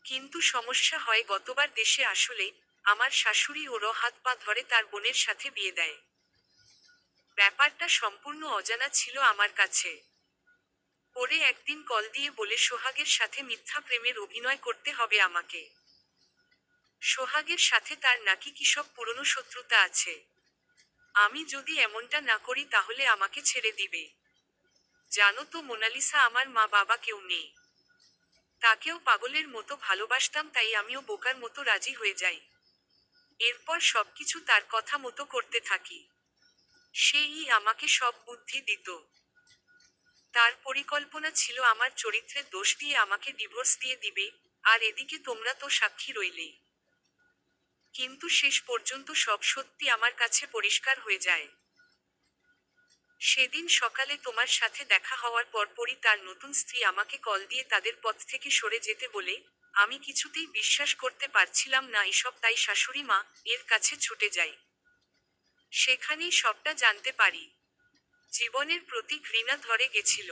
কিন্তু সমস্যা হয় গতবার দেশে আসলে, আমার শাশুড়ি ওর হাত পা ধরে তার বোনের সাথে বিয়ে দেয়। ব্যাপারটা সম্পূর্ণ অজানা ছিল আমার কাছে। পরে একদিন কল দিয়ে বলে সোহাগের সাথে মিথ্যা প্রেমের অভিনয় করতে হবে আমাকে। সোহাগের সাথে তার নাকি কিসব পুরনো শত্রুতা আছে। আমি যদি এমনটা না করি তাহলে আমাকে ছেড়ে দিবে। জানো তো মোনালিসা, আমার মা বাবা কেউ নেই। তাকেও পাগলের মতো ভালোবাসতাম, তাই আমিও বোকার মতো রাজি হয়ে যাই। এরপর সবকিছু তার কথা মতো করতে থাকি। সেই আমাকে সব বুদ্ধি দিত। তার পরিকল্পনা ছিল আমার চরিত্রের দোষ দিয়ে আমাকে ডিভোর্স দিয়ে দিবে, আর এদিকে তোমরা তো সাক্ষী রইলেই। কিন্তু শেষ পর্যন্ত সব সত্যি আমার কাছে পরিষ্কার হয়ে যায়। সেদিন সকালে তোমার সাথে দেখা হওয়ার পরপরই তার নতুন স্ত্রী আমাকে কল দিয়ে তাদের পথ থেকে সরে যেতে বলে। আমি কিছুতেই বিশ্বাস করতে পারছিলাম না এসব, তাই শাশুড়ি মা এর কাছে ছুটে যাই। সেখানেই সবটা জানতে পারি। জীবনের প্রতি ঘৃণা ধরে গেছিল।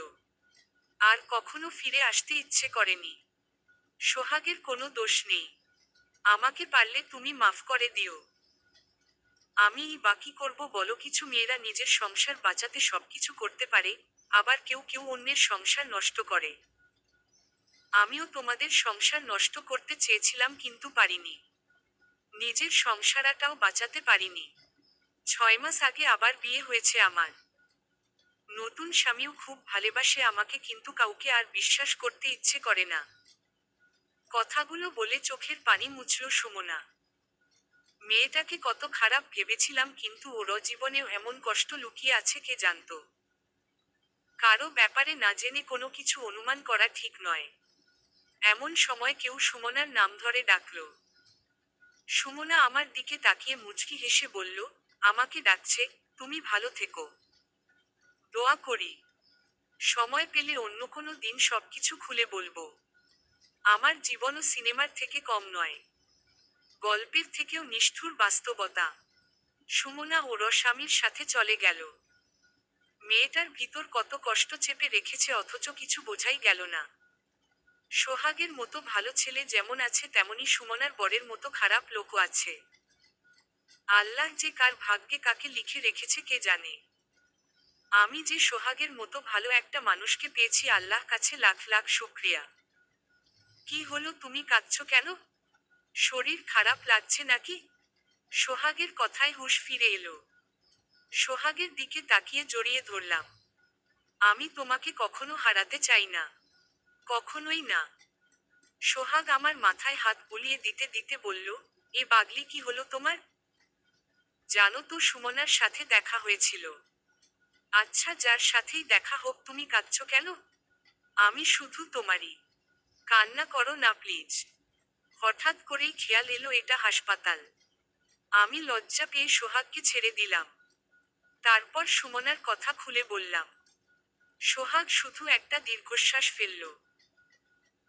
আর কখনো ফিরে আসতে ইচ্ছে করেনি। সোহাগের কোনো দোষ নেই। আমাকে পারলে তুমি মাফ করে দিও। আমিই বাকি করব বলো? কিছু মেয়েরা নিজের সংসার বাঁচাতে সবকিছু করতে পারে, আবার কেউ কেউ অন্যের সংসার নষ্ট করে। আমিও তোমাদের সংসার নষ্ট করতে চেয়েছিলাম কিন্তু পারিনি। নিজের সংসারটাও বাঁচাতে পারিনি। 6 মাস আগে আবার বিয়ে হয়েছে আমার। নতুন স্বামীও খুব ভালোবাসে আমাকে, কিন্তু কাউকে আর বিশ্বাস করতে ইচ্ছে করে না। কথাগুলো বলে চোখের পানি মুছল সুমনা। মেয়েটাকে কত খারাপ ভেবেছিলাম, কিন্তু ওর জীবনেও এমন কষ্ট লুকিয়ে আছে কে জানতো। কারো ব্যাপারে না জেনে কোনো কিছু অনুমান করা ঠিক নয়। এমন সময় কেউ সুমনার নাম ধরে ডাকল। সুমনা আমার দিকে তাকিয়ে মুচকি হেসে বলল, আমাকে ডাকছে? তুমি ভালো থেকো। দোয়া করি। সময় পেলে অন্য কোনো দিন সবকিছু খুলে বলবো। আমার জীবনও সিনেমার থেকে কম নয়। গল্পের থেকেও নিষ্ঠুর বাস্তবতা। সুমনা ওর স্বামীর সাথে চলে গেল। মেয়েটার ভিতর কত কষ্ট চেপে রেখেছে, অথচ কিছু বোঝাই গেল না। সোহাগের মতো ভালো ছেলে যেমন আছে, তেমনি সুমনার বরের মতো খারাপ লোকও আছে। আল্লাহ যে কার ভাগ্যে কাকে লিখে রেখেছে কে জানে। আমি যে সোহাগের মতো ভালো একটা মানুষকে পেয়েছি, আল্লাহ কাছে লাখ লাখ শুকরিয়া। কি হলো, তুমি কাঁদছো কেন? শরীর খারাপ লাগছে নাকি? সোহাগের কথায় হুঁশ ফিরে এলো। সোহাগের দিকে তাকিয়ে জড়িয়ে ধরলাম। আমি তোমাকে কখনো হারাতে চাই না। কখনোই না। সোহাগ আমার মাথায় হাত বুলিয়ে দিতে দিতে বলল, এ পাগলি কি হলো তোমার? জানো তো সুমনার সাথে দেখা হয়েছিল। আচ্ছা, যার সাথেই দেখা হোক, তুমি কাঁদছো কেন? আমি শুধু তোমারই। কান্না করো না প্লিজ। হঠাৎ করেই খেয়াল এলো এটা হাসপাতাল। আমি লজ্জা পেয়ে সোহাগকে ছেড়ে দিলাম। তারপর সুমনার কথা খুলে বললাম। সোহাগ শুধু একটা দীর্ঘশ্বাস ফেলল।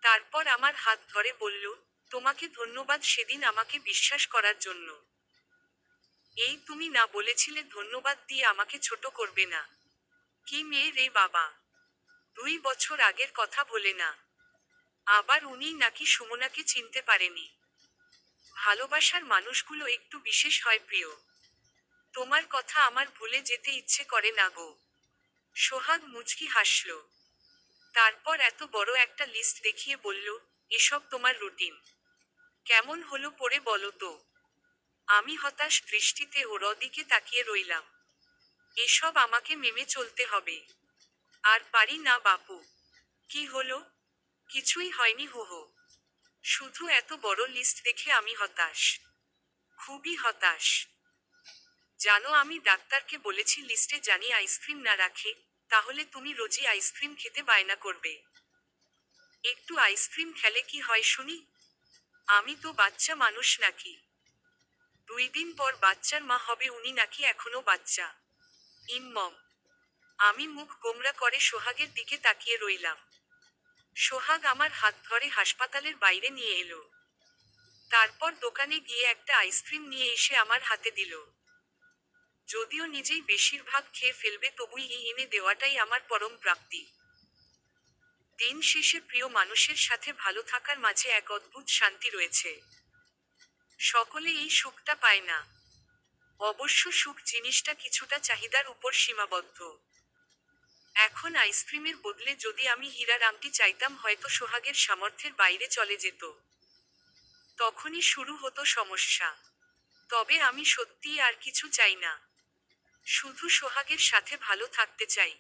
তারপর আমার হাত ধরে বলল, তোমাকে ধন্যবাদ সেদিন আমাকে বিশ্বাস করার জন্য। এই তুমি না বলেছিলে ধন্যবাদ দিয়ে আমাকে ছোট করবে না? কি মেয়ে রে বাবা! 2 বছর আগের কথা বলে না। আবার উনি নাকি সুমনাকে চিনতে পারেনি। ভালোবাসার মানুষগুলো একটু বিশেষ হয় প্রিয়। তোমার কথা আমার ভুলে যেতে ইচ্ছে করে না গো। সোহাগ মুচকি হাসল। তারপর এত বড় একটা লিস্ট দেখিয়ে বলল, এসব তোমার রুটিন। কেমন হলো পড়ে বলো তো? আমি হতাশ দৃষ্টিতে ওর দিকে তাকিয়ে রইলাম। এসব আমাকে মেনে চলতে হবে। আর পারি না বাপু। কি হলো? কিছুই হয়নি হুহো। শুধু এত বড় লিস্ট দেখে আমি হতাশ। খুবই হতাশ। জানো, আমি ডাক্তারকে বলেছি লিস্টে জানি আইসক্রিম না রাখে, তাহলে তুমি রোজই আইসক্রিম খেতে বায়না করবে। একটু আইসক্রিম খেলে কি হয় শুনি? আমি তো বাচ্চা মানুষ নাকি? 2 দিন পর বাচ্চার মা হবে, উনি নাকি এখনো বাচ্চা। ইম্মম। আমি মুখ গোমড়া করে সোহাগের দিকে তাকিয়ে রইলাম। সোহাগ আমার হাত ধরে হাসপাতালের বাইরে নিয়ে এলো। তারপর দোকানে গিয়ে একটা আইসক্রিম নিয়ে এসে আমার হাতে দিল। যদিও নিজেই বেশিরভাগ খেয়ে ফেলবে, তবুই এই এনে দেওয়াটাই আমার পরম প্রাপ্তি। দিন শেষে প্রিয় মানুষের সাথে ভালো থাকার মাঝে এক অদ্ভুত শান্তি রয়েছে। সকলে এই সুখটা পায় না। অবশ্য সুখ জিনিসটা কিছুটা চাহিদার উপর সীমাবদ্ধ। এখন আইসক্রিমের বদলে যদি আমি হীরার আংটি চাইতাম হয়তো সোহাগের সামর্থ্যের বাইরে চলে যেত। তখনই শুরু হতো সমস্যা। তবে আমি সত্যিই আর কিছু চাই না। শুধু সোহাগের সাথে ভালো থাকতে চাই।